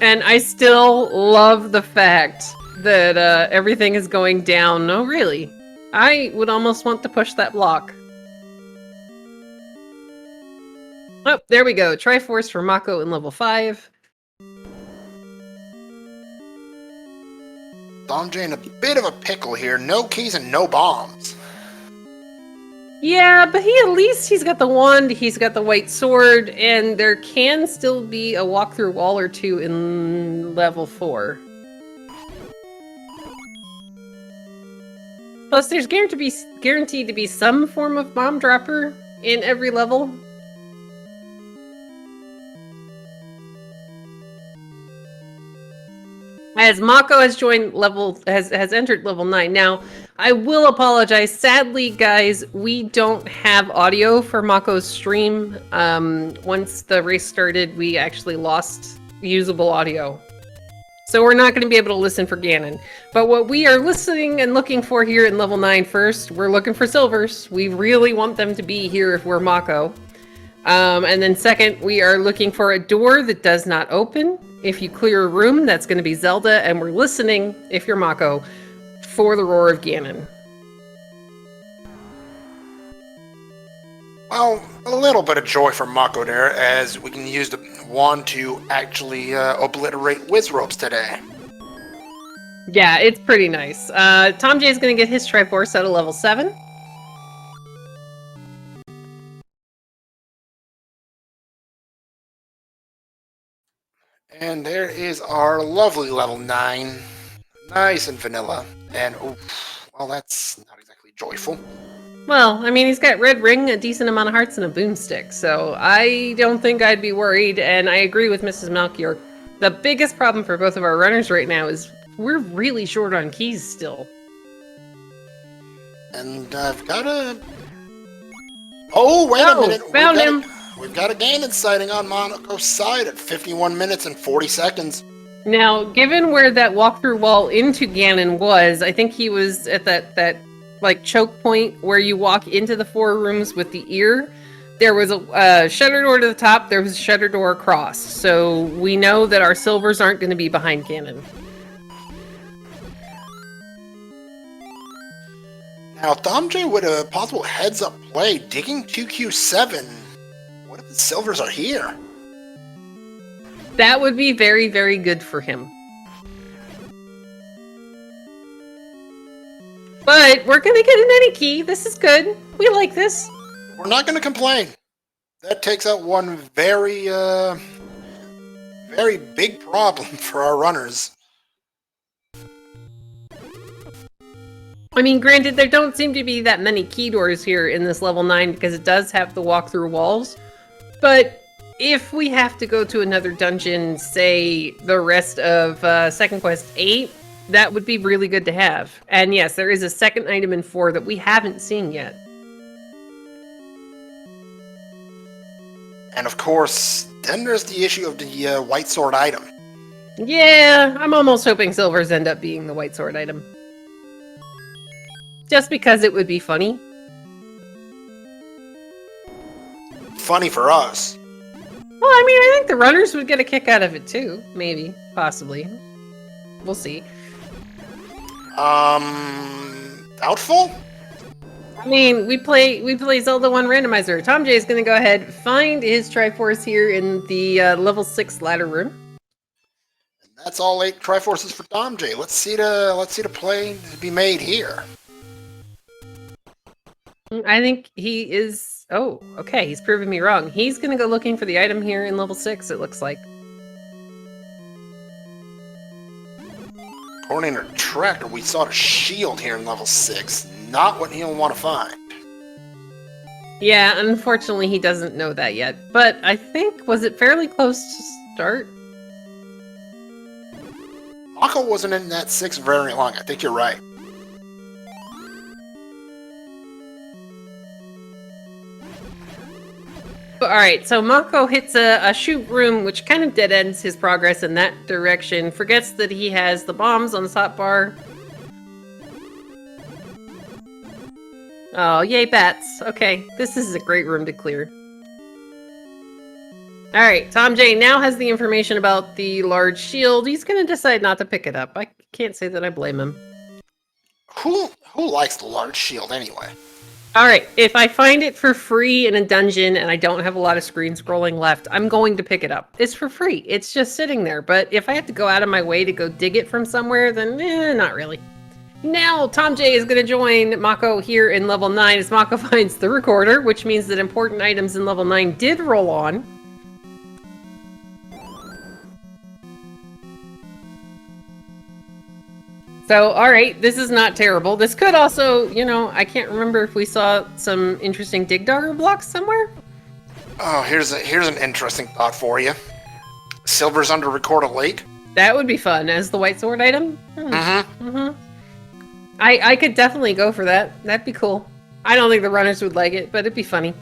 And I still love the fact that everything is going down. No, really. I would almost want to push that block. Oh, there we go. Triforce for Mocco in level 5. thomjay in a bit of a pickle here. No keys and no bombs. Yeah, but he's got the wand, he's got the white sword, and there can still be a walk-through wall or two in level 4. Plus, there's guaranteed to be some form of bomb dropper in every level. As Mocco has entered level 9. Now, I will apologize. Sadly, guys, we don't have audio for Mocco's stream. Once the race started, we actually lost usable audio. So we're not going to be able to listen for Ganon. But what we are listening and looking for here in level 9 first, we're looking for silvers. We really want them to be here if we're Mocco. And then second, we are looking for a door that does not open. If you clear a room, that's going to be Zelda. And we're listening, if you're Mocco, for the Roar of Ganon. Well, a little bit of joy for Mocco there, as we can use the wand to actually obliterate Wizropes today. Yeah, it's pretty nice. thomjay is going to get his Triforce out of level 7. And there is our lovely level 9. Nice and vanilla. And, oh, well, that's not exactly joyful. Well, I mean, he's got red ring, a decent amount of hearts, and a boomstick, so I don't think I'd be worried, and I agree with Mrs. Melchior. The biggest problem for both of our runners right now is we're really short on keys still. And I've got a... Oh, wait a minute! Found him! We've got a Ganon sighting on Mocco's side at 51 minutes and 40 seconds. Now, given where that walkthrough wall into Ganon was, I think he was at that like choke point where you walk into the 4 rooms with the ear. There was a shutter door to the top, there was a shutter door across. So we know that our silvers aren't going to be behind Ganon. Now, thomjay with a possible heads-up play, digging 2Q7. What if the silvers are here? That would be very, very good for him. But we're going to get an any key. This is good. We like this. We're not going to complain. That takes out one very, very big problem for our runners. I mean, granted, there don't seem to be that many key doors here in this level 9 because it does have the walk-through walls. But if we have to go to another dungeon, say the rest of Second Quest 8, that would be really good to have. And yes, there is a second item in 4 that we haven't seen yet. And of course, then there's the issue of the white sword item. Yeah, I'm almost hoping silvers end up being the white sword item. Just because it would be funny. Funny for us. Well, I mean, I think the runners would get a kick out of it too. Maybe. Possibly. We'll see. Doubtful? I mean, we play Zelda 1 Randomizer. thomjay is going to go ahead, find his Triforce here in the level 6 ladder room. That's all 8 Triforces for thomjay. Let's see the play to be made here. I think he is... Oh, okay, he's proving me wrong. He's gonna go looking for the item here in level 6, it looks like. According to Tractor, we saw the shield here in level 6. Not what he'll want to find. Yeah, unfortunately he doesn't know that yet. But I think, was it fairly close to start? Mocco wasn't in that 6 very long. I think you're right. Alright, so Mocco hits a shoot room, which kind of dead ends his progress in that direction. Forgets that he has the bombs on the top bar. Oh, yay bats. Okay, this is a great room to clear. Alright, thomjay now has the information about the large shield. He's gonna decide not to pick it up. I can't say that I blame him. Who likes the large shield anyway? Alright, if I find it for free in a dungeon and I don't have a lot of screen scrolling left, I'm going to pick it up. It's for free. It's just sitting there. But if I have to go out of my way to go dig it from somewhere, then not really. Now, thomjay is going to join Mocco here in level 9 as Mocco finds the recorder, which means that important items in level 9 did roll on. So, alright, this is not terrible. This could also, you know, I can't remember if we saw some interesting dig dogger blocks somewhere. Oh, here's an interesting thought for you. Silver's under Recorder Lake. That would be fun as the white sword item. I could definitely go for that. That'd be cool. I don't think the runners would like it, but it'd be funny.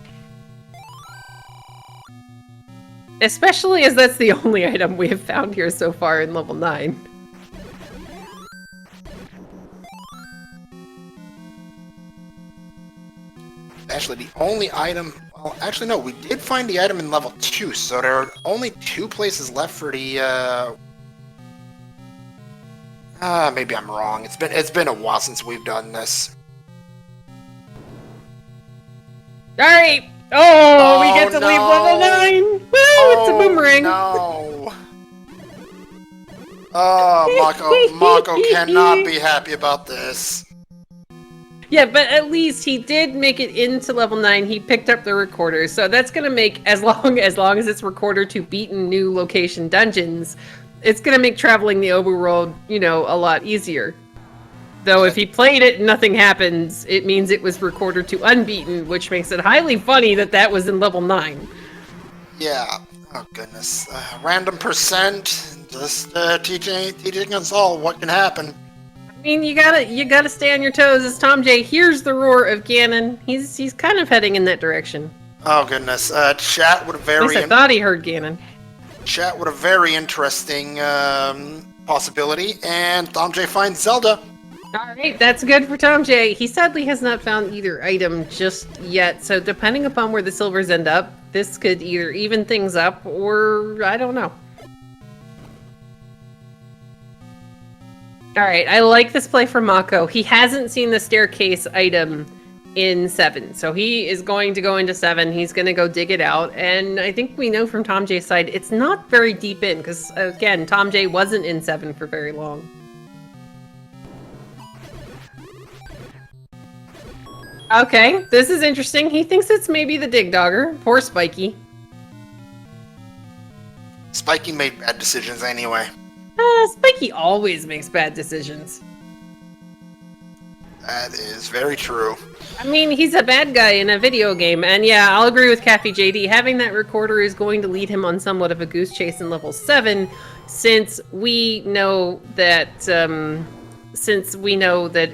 Especially as that's the only item we have found here so far in level 9. Actually, the only item... Well, actually, no, we did find the item in level 2, so there are only 2 places left for the, maybe I'm wrong. It's been a while since we've done this. Alright! Oh, we get to leave level 9! Woo! It's a boomerang! No! Oh, Mocco cannot be happy about this. Yeah, but at least he did make it into level 9. He picked up the recorder, so that's gonna make, as long as it's recorder to beaten new location dungeons, it's gonna make traveling the overworld, you know, a lot easier. Though if he played it and nothing happens, it means it was recorder to unbeaten, which makes it highly funny that that was in level 9. Yeah. Oh goodness. Random percent. Just teaching us all what can happen. I mean, you gotta stay on your toes as thomjay hears the roar of Ganon. He's kind of heading in that direction. Oh goodness. Chat with a very... At least I thought he heard Ganon. Chat with a very interesting possibility, and thomjay finds Zelda. Alright, that's good for thomjay. He sadly has not found either item just yet, so depending upon where the silvers end up, this could either even things up, or I don't know. Alright, I like this play from Mocco. He hasn't seen the staircase item in 7, so he is going to go into 7. He's going to go dig it out, and I think we know from thomjay's side, it's not very deep in, because, again, thomjay wasn't in 7 for very long. Okay, this is interesting. He thinks it's maybe the dig dogger. Poor Spiky. Spiky made bad decisions anyway. Spiky always makes bad decisions. That is very true. I mean, he's a bad guy in a video game, and yeah, I'll agree with Caffey JD. Having that recorder is going to lead him on somewhat of a goose chase in level 7, since we know that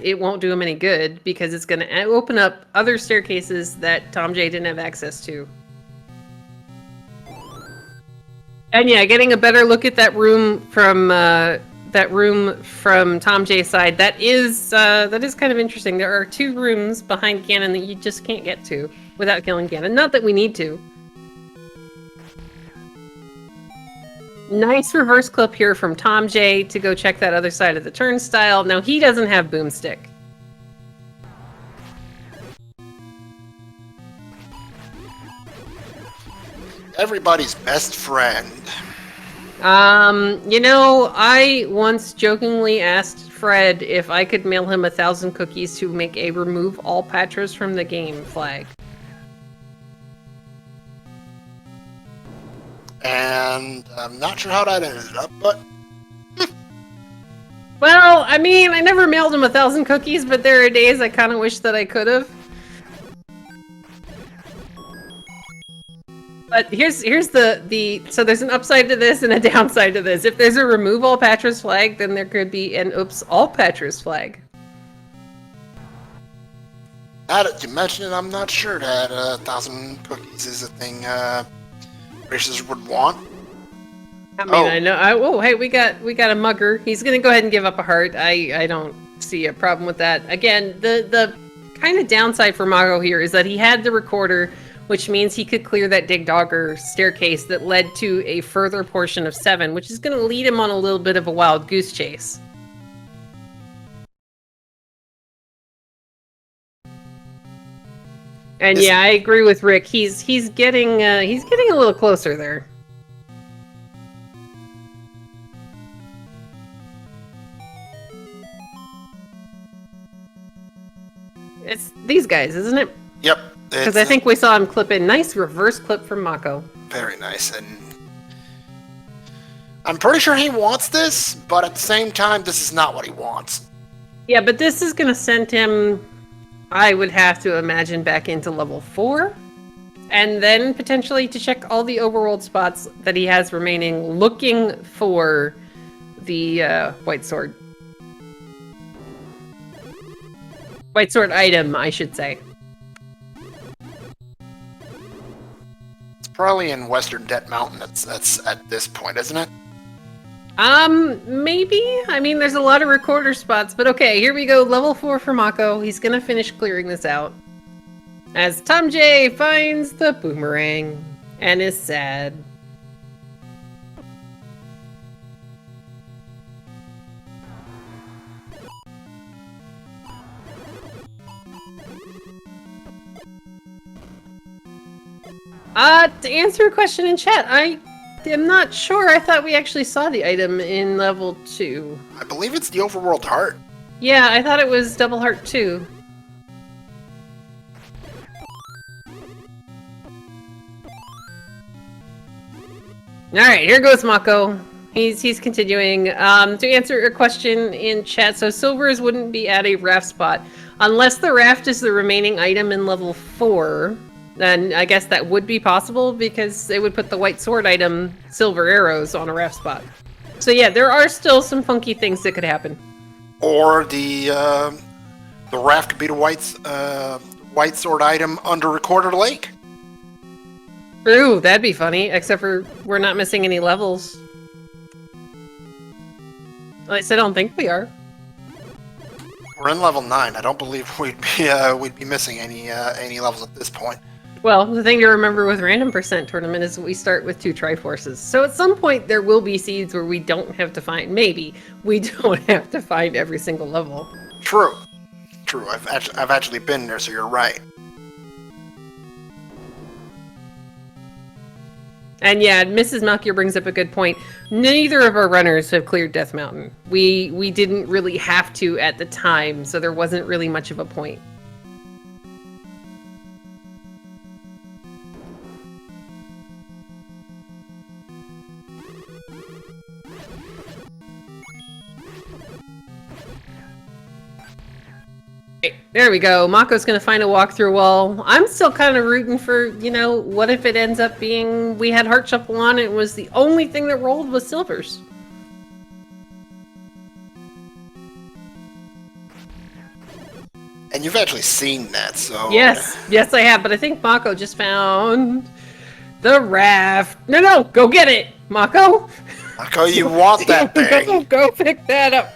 it won't do him any good, because it's going to open up other staircases that thomjay didn't have access to. And yeah, getting a better look at that room from thomjay's side, that is kind of interesting. There are 2 rooms behind Ganon that you just can't get to without killing Ganon. Not that we need to. Nice reverse clip here from thomjay to go check that other side of the turnstile. Now, he doesn't have Boomstick. Everybody's best friend. You know, I once jokingly asked Fred if I could mail him 1,000 cookies to make a remove all patras from the game flag. And I'm not sure how that ended up, but... Well, I mean, I never mailed him 1,000 cookies, but there are days I kind of wish that I could have. But here's the so there's an upside to this and a downside to this. If there's a remove all patras flag, then there could be an oops all patras flag. Now that you mention it, I'm not sure that 1,000 cookies is a thing racers would want. I mean, I know. Oh, hey, we got a mugger. He's gonna go ahead and give up a heart. I don't see a problem with that. Again, the kind of downside for Mocco here is that he had the recorder, which means he could clear that Dig Dogger staircase that led to a further portion of 7, which is going to lead him on a little bit of a wild goose chase. And yeah, I agree with Rick. He's getting a little closer there. It's these guys, isn't it? Yep. Because I think we saw him clip in. Nice reverse clip from Mocco. Very nice. And I'm pretty sure he wants this, but at the same time, this is not what he wants. Yeah, but this is going to send him, I would have to imagine, back into level 4. And then potentially to check all the overworld spots that he has remaining, looking for the White Sword. White Sword item, I should say. Probably in Western Debt Mountain. That's at this point, isn't it? Maybe. I mean, there's a lot of recorder spots, but okay, here we go. Level 4 for Mocco. He's gonna finish clearing this out. As thomjay finds the boomerang and is sad. To answer a question in chat, I am not sure. I thought we actually saw the item in level 2. I believe it's the overworld heart. Yeah, I thought it was double heart 2. Alright, here goes Mocco. He's continuing. To answer your question in chat, so silvers wouldn't be at a raft spot. Unless the raft is the remaining item in level 4. Then I guess that would be possible because it would put the White Sword item, Silver Arrows, on a raft spot. So yeah, there are still some funky things that could happen. Or the raft could be the White Sword item under Recorder Lake. True, that'd be funny, except for we're not missing any levels. At least I don't think we are. We're in level 9. I don't believe we'd be missing any levels at this point. Well, the thing to remember with random percent tournament is we start with 2 Triforces. So at some point there will be seeds where we don't have to find, maybe, we don't have to find every single level. True. True. I've actually been there, so you're right. And yeah, Mrs. Malkier brings up a good point. Neither of our runners have cleared Death Mountain. We didn't really have to at the time, so there wasn't really much of a point. There we go. Mocco's gonna find a walkthrough wall. I'm still kind of rooting for, you know, what if it ends up being we had Heart Shuffle on and it was the only thing that rolled was silvers. And you've actually seen that, so... Yes I have, but I think Mocco just found the raft. No, go get it, Mocco! Mocco, you want that thing. Go pick that up.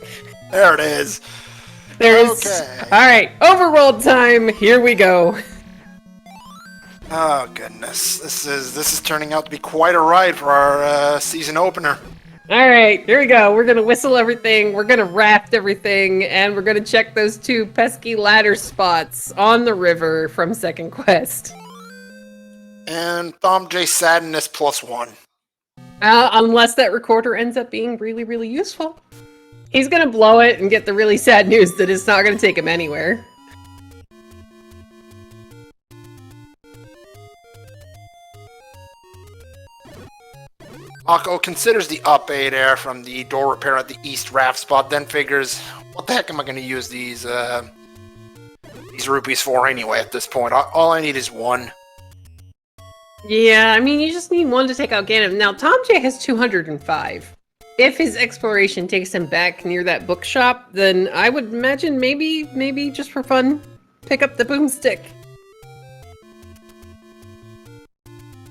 There it is. Okay. Alright, overworld time, here we go. Oh goodness, this is turning out to be quite a ride for our season opener. Alright, here we go. We're gonna whistle everything, we're gonna raft everything, and we're gonna check those 2 pesky ladder spots on the river from second quest. And thomjay sadness +1. Unless that recorder ends up being really, really useful. He's gonna blow it and get the really sad news that it's not gonna take him anywhere. Mocco considers the up A there from the door repair at the east raft spot, then figures, what the heck am I going to use these rupees for anyway at this point? All I need is one. Yeah, I mean, you just need one to take out Ganon. Now, thomjay has 205. If his exploration takes him back near that bookshop, then I would imagine maybe just for fun, pick up the boomstick.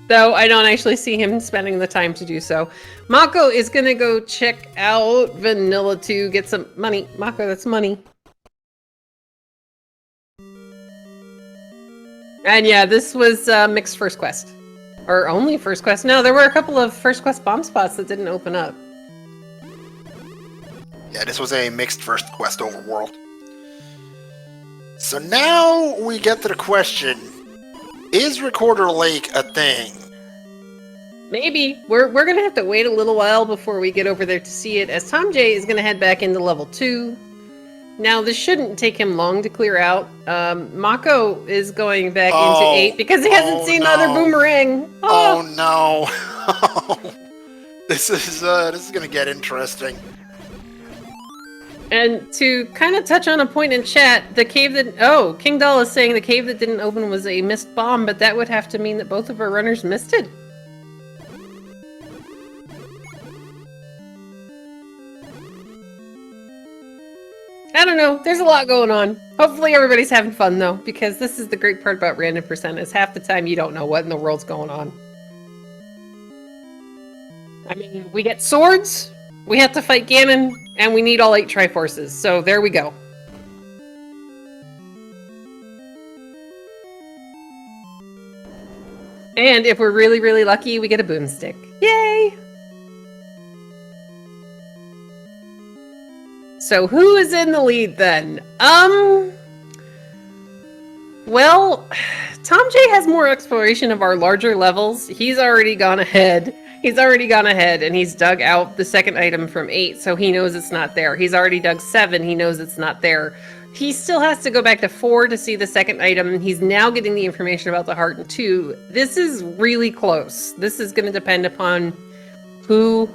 Though I don't actually see him spending the time to do so. Mocco is gonna go check out Vanilla to get some money. Mocco, that's money. And yeah, this was mixed first quest. Or only first quest. No, there were a couple of first quest bomb spots that didn't open up. Yeah, this was a mixed first quest overworld. So now we get to the question, is Recorder Lake a thing? Maybe. We're gonna have to wait a little while before we get over there to see it, as thomjay is gonna head back into level 2. Now, this shouldn't take him long to clear out. Mocco is going back into 8 because he hasn't seen the other boomerang. Oh no. This is gonna get interesting. And to kind of touch on a point in chat, the cave that... Oh, King Doll is saying the cave that didn't open was a missed bomb, but that would have to mean that both of our runners missed it. I don't know. There's a lot going on. Hopefully everybody's having fun, though, because this is the great part about random percent, is half the time you don't know what in the world's going on. I mean, we get swords, we have to fight Ganon, and we need all 8 Triforces, so there we go. And if we're really, really lucky, we get a boomstick. Yay! So who is in the lead then? Well, thomjay has more exploration of our larger levels. He's already gone ahead. And he's dug out the second item from 8, so he knows it's not there. He's already dug 7, he knows it's not there. He still has to go back to 4 to see the second item. He's now getting the information about the heart in 2. This is really close. This is going to depend upon who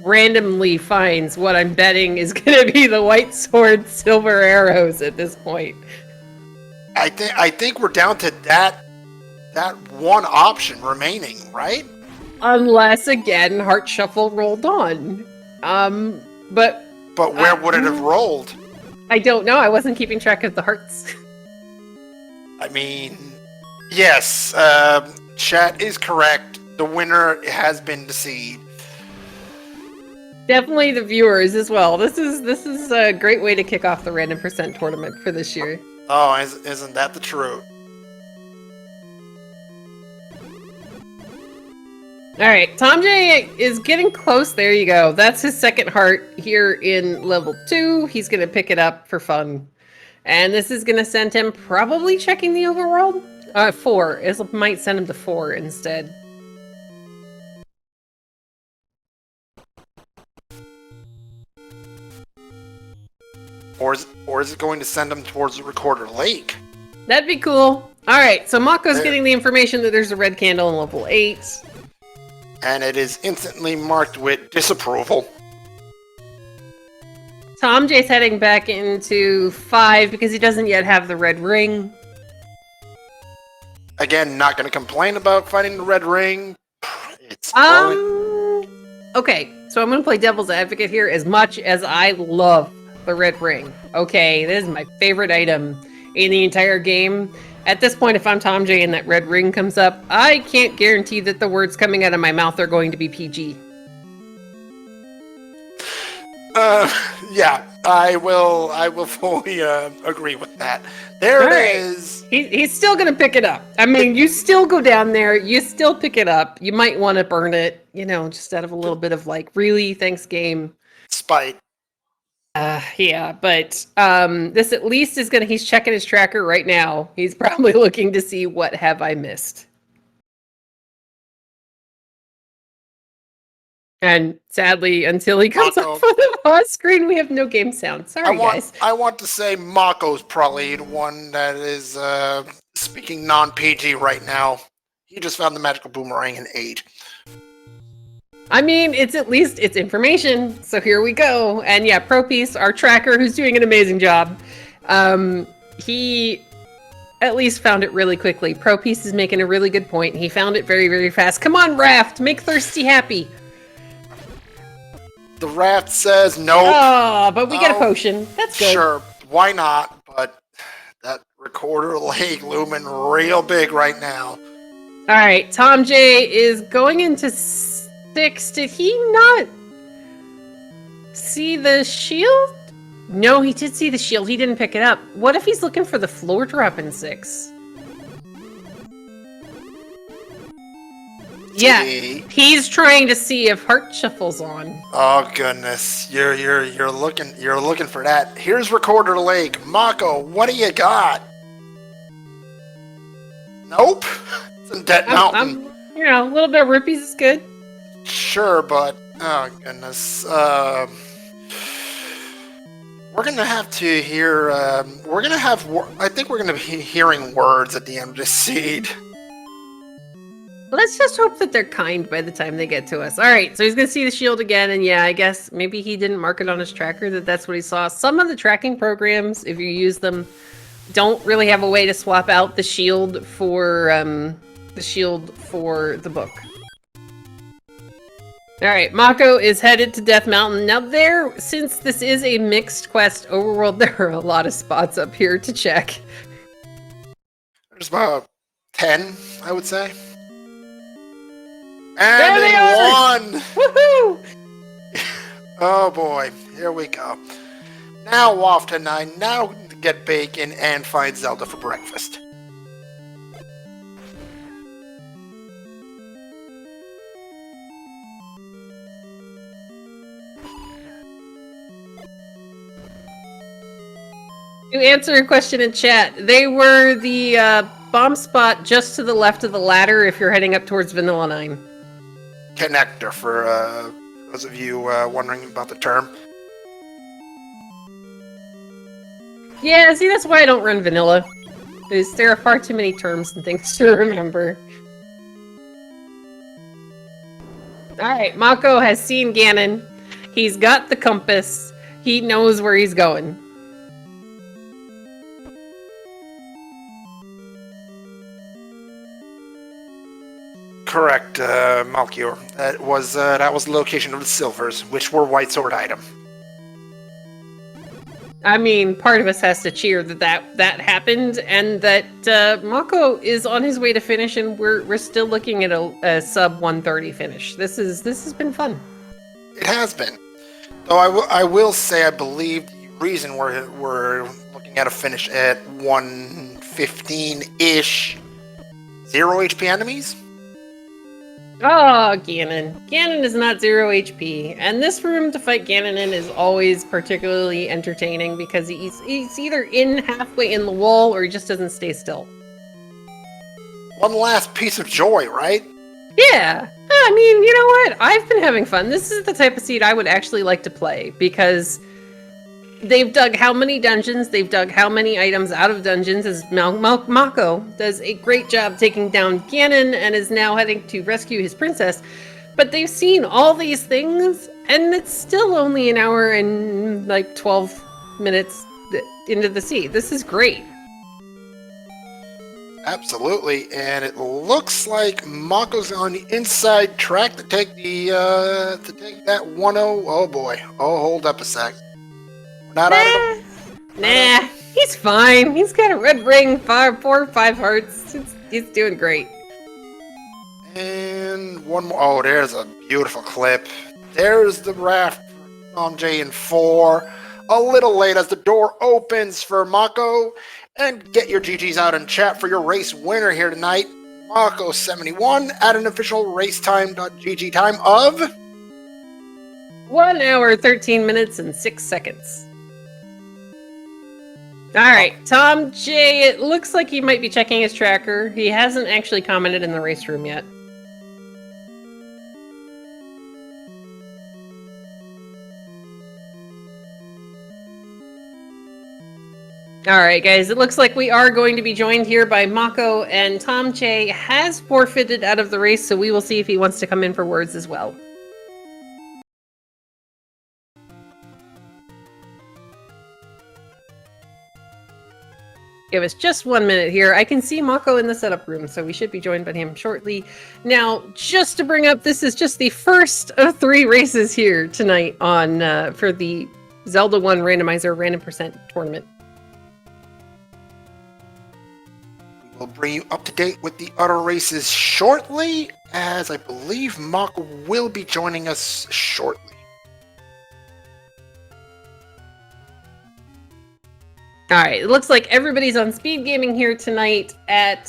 randomly finds what I'm betting is going to be the white sword, silver arrows at this point. I think we're down to that one option remaining, right? Unless again Heart Shuffle rolled on. But where would it have rolled? I don't know. I wasn't keeping track of the hearts. I mean, yes, chat is correct. The winner has been deceived. Definitely the viewers as well. This is a great way to kick off the Random Percent tournament for this year. Oh, isn't that the truth? Alright, thomjay is getting close. There you go. That's his second heart here in level 2. He's going to pick it up for fun. And this is going to send him probably checking the overworld. 4. It might send him to 4 instead. Or is it going to send him towards the Recorder Lake? That'd be cool. Alright, so Mocco's getting the information that there's a red candle in level 8. And it is instantly marked with disapproval. thomjay's heading back into 5 because he doesn't yet have the red ring. Again, not going to complain about finding the red ring. It's okay, so I'm going to play devil's advocate here. As much as I love the red ring, okay, this is my favorite item in the entire game. At this point, if I'm thomjay and that red ring comes up, I can't guarantee that the words coming out of my mouth are going to be PG. Yeah, I will fully agree with that. There it is. He's still gonna pick it up. I mean, you still go down there, you still pick it up. You might want to burn it, you know, just out of a little bit of like, really, thanks game. Spite. Yeah, but this at least is he's checking his tracker right now. He's probably looking to see what have I missed. And sadly, until he comes Mocco. up on the pause screen, we have no game sound. Sorry, guys. I want to say Mocco's probably the one that is speaking non-PG right now. He just found the magical boomerang and ate. I mean, it's information, so here we go. And yeah, ProPiece, our tracker, who's doing an amazing job, he at least found it really quickly. ProPiece is making a really good point. He found it very, very fast. Come on, Raft, make Thirsty happy. The Raft says nope. Oh, but we get a potion. That's good. Sure, why not? But that recorder leg looming real big right now. All right, thomjay is going into 6. Did he not see the shield? No, he did see the shield. He didn't pick it up. What if he's looking for the floor drop in 6? Yeah, he's trying to see if Heart Shuffle's on. Oh goodness, you're looking for that. Here's Recorder Lake. Mocco, what do you got? Nope. It's in Dead Mountain. You know, a little bit of rupees is good. Sure, but oh goodness, we're gonna have to hear. I think we're gonna be hearing words at the end of this seed. Let's just hope that they're kind by the time they get to us. All right, so he's going to see the shield again, and yeah, I guess maybe he didn't mark it on his tracker that's what he saw. Some of the tracking programs, if you use them, don't really have a way to swap out the shield for the book. All right, Mocco is headed to Death Mountain. Now since this is a mixed quest overworld, there are a lot of spots up here to check. There's about 10, I would say. And they won! Woohoo! Oh boy, here we go. Now off to 9. Now to get bacon and find Zelda for breakfast. To answer a question in chat, they were the bomb spot just to the left of the ladder if you're heading up towards Vanilla 9. Connector for those of you wondering about the term. Yeah, see, that's why I don't run vanilla. Because there are far too many terms and things to remember. Alright, Mocco has seen Ganon. He's got the compass. He knows where he's going. Correct, Malchior. That was the location of the silvers, which were white sword item. I mean, part of us has to cheer that happened, and that Mocco is on his way to finish, and we're still looking at a sub 130 finish. This has been fun. It has been. Though I will say I believe the reason we're looking at a finish at 115-ish 0 HP enemies. Oh, Ganon. Ganon is not 0 HP, and this room to fight Ganon in is always particularly entertaining because he's either halfway in the wall or he just doesn't stay still. One last piece of joy, right? Yeah. I mean, you know what? I've been having fun. This is the type of seed I would actually like to play because they've dug how many dungeons, they've dug how many items out of dungeons, as Mocco does a great job taking down Ganon and is now heading to rescue his princess. But they've seen all these things, and it's still only an hour and like 12 minutes into the sea. This is great. Absolutely, and it looks like Mocco's on the inside track to take that 1-0. Oh boy. Oh, hold up a sec. Nah, he's fine. He's got a red ring, 4 or 5 hearts. He's doing great. And one more. Oh, there's a beautiful clip. There's the raft for thomjay in 4. A little late as the door opens for Mocco. And get your GGs out in chat for your race winner here tonight. Mocco71 at an official racetime.gg time of 1 hour, 13 minutes, and 6 seconds. Alright, thomjay, it looks like he might be checking his tracker. He hasn't actually commented in the race room yet. All right, guys. It looks like we are going to be joined here by Mocco, and thomjay has forfeited out of the race, so we will see if he wants to come in for words as well. Give us just 1 minute here. I can see Mocco in the setup room, so we should be joined by him shortly. Now, just to bring up, this is just the first of 3 races here tonight on for the Zelda 1 Randomizer Random Percent Tournament. We'll bring you up to date with the other races shortly, as I believe Mocco will be joining us shortly. All right, it looks like everybody's on SpeedGaming here tonight at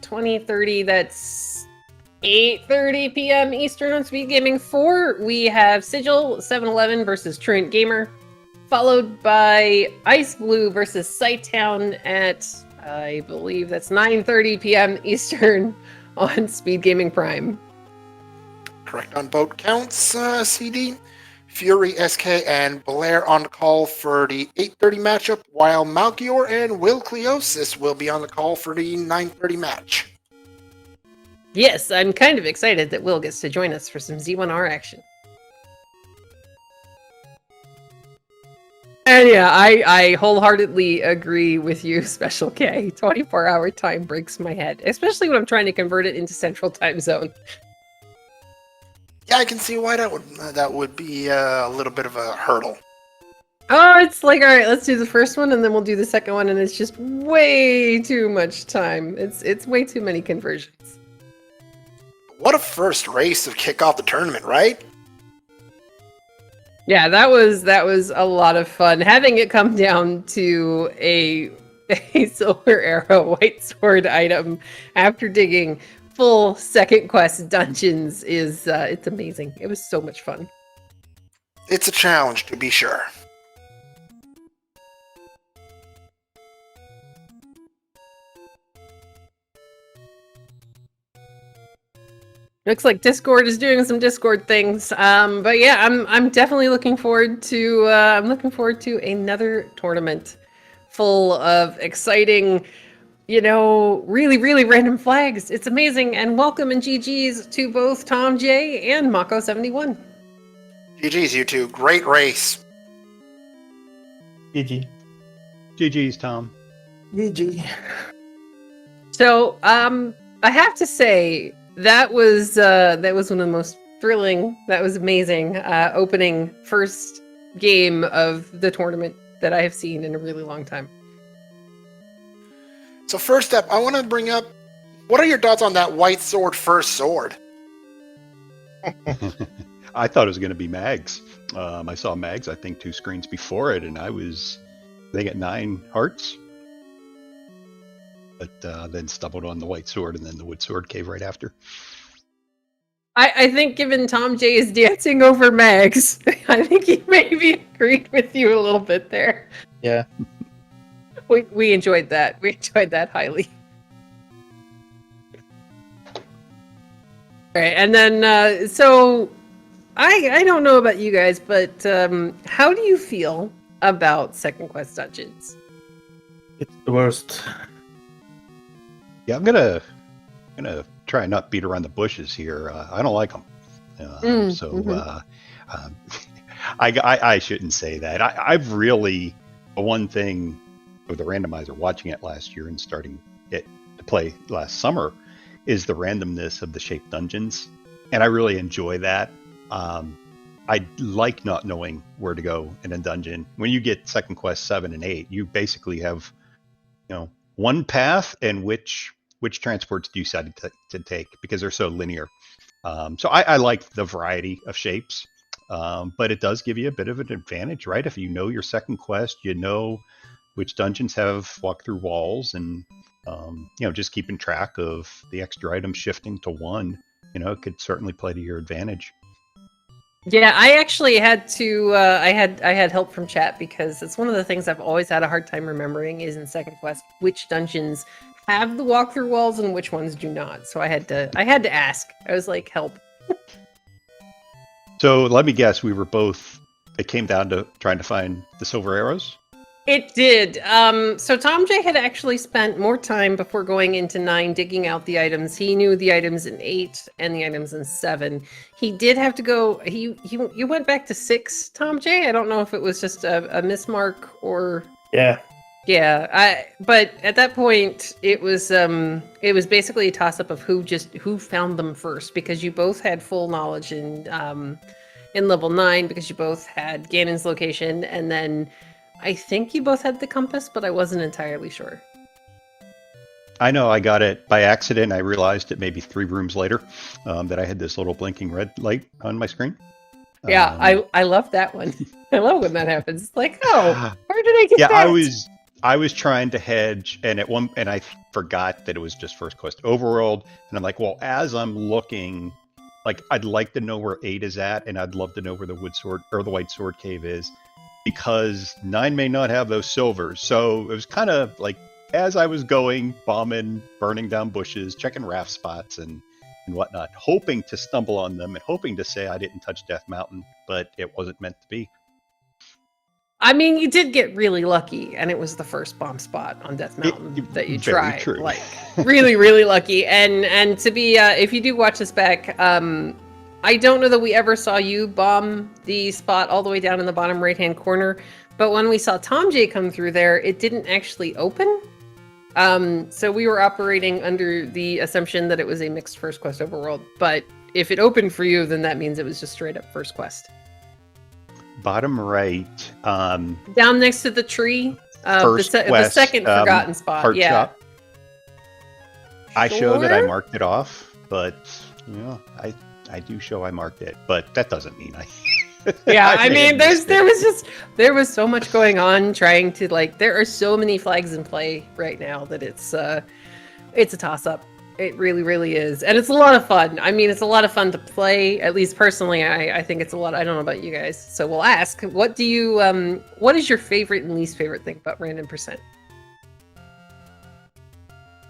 20:30. That's 8:30 p.m. Eastern on SpeedGaming 4. We have Sigil 711 versus Truant Gamer, followed by Ice Blue versus Sighttown at, I believe that's 9:30 p.m. Eastern on SpeedGaming Prime. Correct on both counts, CD. Fury, SK, and Blair on the call for the 8:30 matchup, while Malchior and Will Cleosis will be on the call for the 9:30 match. Yes, I'm kind of excited that Will gets to join us for some Z1R action. And yeah, I wholeheartedly agree with you, Special K. 24-hour time breaks my head, especially when I'm trying to convert it into Central Time Zone. Yeah, I can see why that would be a little bit of a hurdle. Oh, it's like, all right, let's do the first one, and then we'll do the second one, and it's just way too much time. It's way too many conversions. What a first race to kick off the tournament, right? Yeah, that was a lot of fun. Having it come down to a Silver Arrow White Sword item after digging full second quest dungeons is it's amazing. It was so much fun. It's a challenge, to be sure. Looks like Discord is doing some Discord things, but yeah, I'm definitely looking forward to another tournament full of exciting, really, really random flags. It's amazing, and welcome and GG's to both thomjay and Mocco71. GG's, you two. Great race. GG. GG's, Tom. GG. So, I have to say that was one of the most thrilling. That was amazing. Opening first game of the tournament that I have seen in a really long time. So first up, I want to bring up, what are your thoughts on that White Sword first sword? I thought it was going to be Mags. I saw Mags, I think, 2 screens before it, and they got 9 hearts. But then stumbled on the White Sword, and then the Wood Sword cave right after. I think given thomjay is dancing over Mags, I think he maybe agreed with you a little bit there. Yeah. We enjoyed that. We enjoyed that highly. All right, and then so I don't know about you guys, but how do you feel about second quest dungeons? It's the worst. Yeah, I'm gonna try and not beat around the bushes here. I don't like them. I shouldn't say that. I've really, the one thing with the randomizer, watching it last year and starting it to play last summer, is the randomness of the shaped dungeons, and I really enjoy that. I like not knowing where to go in a dungeon. When you get second quest 7 and 8, you basically have, one path, and which transports do you decide to take, because they're so linear. So I like the variety of shapes, but it does give you a bit of an advantage, right? If you know your second quest, you know which dungeons have walk-through walls, and just keeping track of the extra items shifting to 1, it could certainly play to your advantage. Yeah, I actually had to. I had help from chat, because it's one of the things I've always had a hard time remembering is in second quest which dungeons have the walkthrough walls and which ones do not. So I had to ask. I was like, help. So let me guess, it came down to trying to find the silver arrows? It did. So Tom J had actually spent more time before going into 9 digging out the items. He knew the items in 8 and the items in 7. He did have to go. You went back to 6, Tom J. I don't know if it was just a mismark or. Yeah. Yeah. But at that point, it was basically a toss up of who found them first, because you both had full knowledge in level 9, because you both had Ganon's location, and then. I think you both had the compass, but I wasn't entirely sure. I know I got it by accident. I realized it maybe 3 rooms later that I had this little blinking red light on my screen. Yeah, I love that one. I love when that happens. It's like, oh, where did I get that? Yeah, I was trying to hedge, and I forgot that it was just first quest overworld, and I'm like, well, as I'm looking, like I'd like to know where 8 is at, and I'd love to know where the wood sword or the white sword cave is. Because 9 may not have those silvers. So it was kind of like, as I was going, bombing, burning down bushes, checking raft spots and whatnot, hoping to stumble on them and hoping to say I didn't touch Death Mountain, but it wasn't meant to be. I mean, you did get really lucky, and it was the first bomb spot on Death Mountain that you tried. True. Like, really, really lucky. And to be, if you do watch this back, I don't know that we ever saw you bomb the spot all the way down in the bottom right-hand corner, but when we saw Tom J come through there, it didn't actually open. So we were operating under the assumption that it was a mixed first quest overworld, but if it opened for you, then that means it was just straight up first quest. Bottom right. Down next to the tree, the second forgotten spot. Heart Yeah. shop. I show that I Sure? marked it off, but I do show I marked it, but that doesn't mean I. Yeah, I may mean, have missed there was so much going on trying to, like, there are so many flags in play right now that it's a toss up. It really, really is, and it's a lot of fun. I mean, it's a lot of fun to play. At least personally, I think it's a lot. I don't know about you guys, so we'll ask. What is your favorite and least favorite thing about random percent?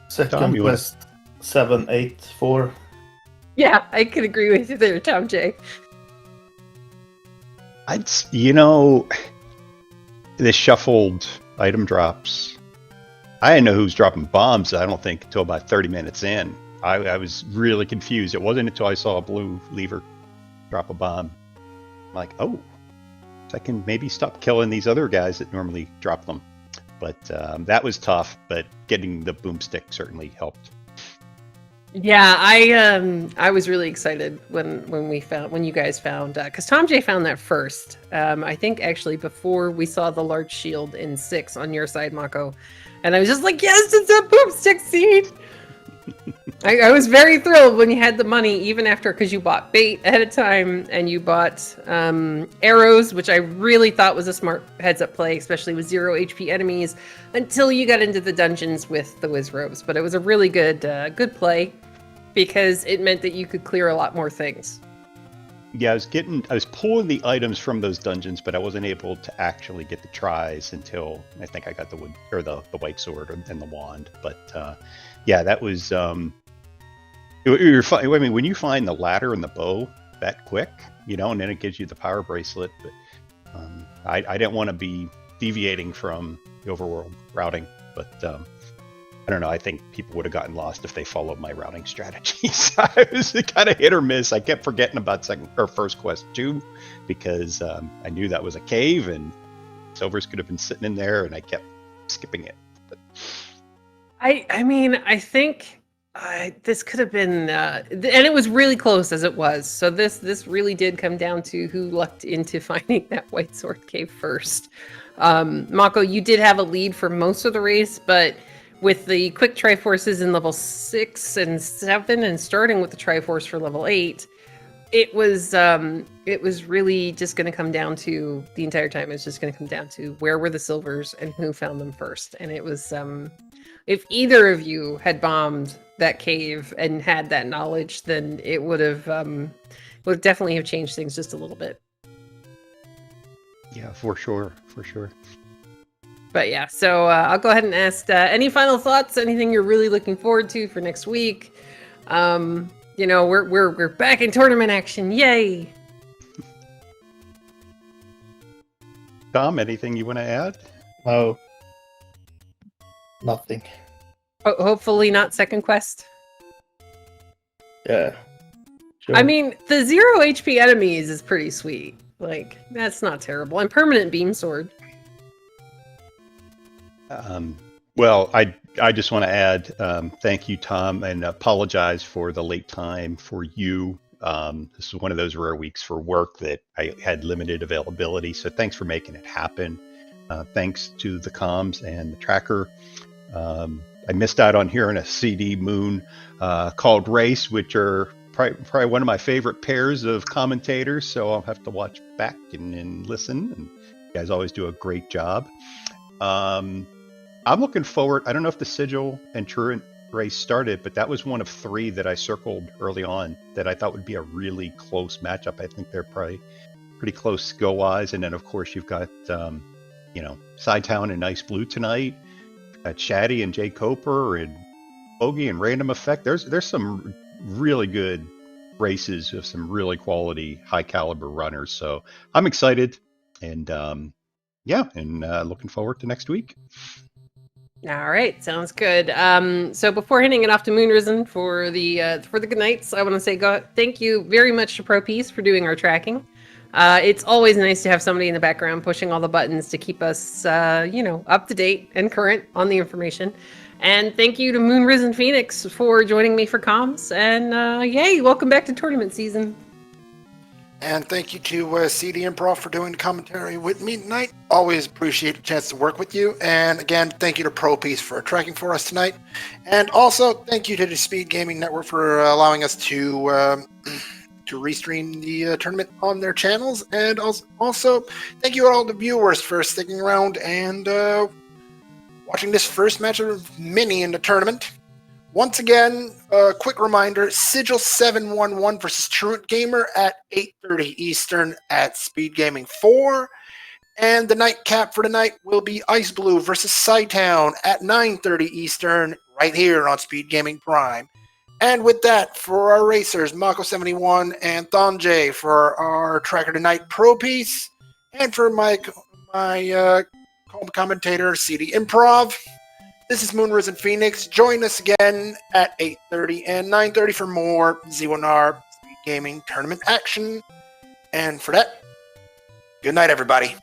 Second quest 7, 8, 4. Yeah, I could agree with you there, Tom J. The shuffled item drops. I didn't know who was dropping bombs, I don't think, until about 30 minutes in. I was really confused. It wasn't until I saw a blue lever drop a bomb. I'm like, oh, so I can maybe stop killing these other guys that normally drop them. But that was tough, but getting the boomstick certainly helped. Yeah, I was really excited when you guys found, because Tom J found that first. I think actually before we saw the large shield in 6 on your side, Mocco, and I was just like, yes, it's a boomstick seed. I was very thrilled when you had the money, even after, because you bought bait ahead of time and you bought arrows, which I really thought was a smart heads-up play, especially with 0 HP enemies, until you got into the dungeons with the whiz robes. But it was a really good play, because it meant that you could clear a lot more things. Yeah, I was pulling the items from those dungeons, but I wasn't able to actually get the tries until I think I got the wood or the white sword and the wand. But yeah, that was you're fine. I mean, when you find the ladder and the bow that quick, and then it gives you the power bracelet. But I didn't want to be deviating from the overworld routing, but I don't know. I think people would have gotten lost if they followed my routing strategies. It was kind of hit or miss. I kept forgetting about first quest 2 because I knew that was a cave and silvers could have been sitting in there, and I kept skipping it. But I mean, I think this could have been, and it was really close as it was. So this really did come down to who lucked into finding that white sword cave first. Mocco, you did have a lead for most of the race, but with the quick Triforces in level 6 and 7, and starting with the Triforce for level 8, it was really just going to come down to, the entire time, it's just going to come down to where were the silvers and who found them first. And it was, if either of you had bombed that cave and had that knowledge, then it would definitely have changed things just a little bit. Yeah, for sure. But yeah, so I'll go ahead and ask, any final thoughts, anything you're really looking forward to for next week? We're back in tournament action, yay! Tom, anything you want to add? No. Nothing. Hopefully not second quest. Yeah. Sure. I mean, the 0 HP enemies is pretty sweet. Like, that's not terrible. And permanent beam sword. Well, I just want to add thank you, Tom, and apologize for the late time for you. This is one of those rare weeks for work that I had limited availability, so thanks for making it happen. Thanks to the comms and the tracker. I missed out on hearing a CD Moon called Race, which are probably one of my favorite pairs of commentators, so I'll have to watch back and listen. And you guys always do a great job. I'm looking forward. I don't know if the Sigil and Truant race started, but that was one of 3 that I circled early on that I thought would be a really close matchup. I think they're probably pretty close skill-wise. And then, of course, you've got, Sidetown and Nice Blue tonight. Shaddy and Jay Coper and Bogey and Random Effect. There's some really good races of some really quality, high-caliber runners. So I'm excited. And, looking forward to next week. All right, sounds good. So before handing it off to Moonrisen for the good nights, I want to say thank you very much to ProPiece for doing our tracking. It's always nice to have somebody in the background pushing all the buttons to keep us, up to date and current on the information. And thank you to Moonrisen Phoenix for joining me for comms. And yay, welcome back to tournament season. And thank you to CD Improv for doing the commentary with me tonight. Always appreciate a chance to work with you. And again, thank you to ProPiece for tracking for us tonight. And also, thank you to the Speed Gaming Network for allowing us to restream the tournament on their channels. And also, thank you to all the viewers for sticking around and watching this first match of many in the tournament. Once again, a quick reminder, Sigil 711 versus Truant Gamer at 8:30 Eastern at Speed Gaming 4. And the nightcap for tonight will be Ice Blue versus Sidetown at 9:30 Eastern right here on Speed Gaming Prime. And with that, for our racers, Mocco71 and thomjay, for our tracker tonight, ProPiece, and for my commentator, CD Improv, this is Moonrisen Phoenix. Join us again at 8:30 and 9:30 for more Z1R Speed Gaming tournament action. And for that, good night, everybody.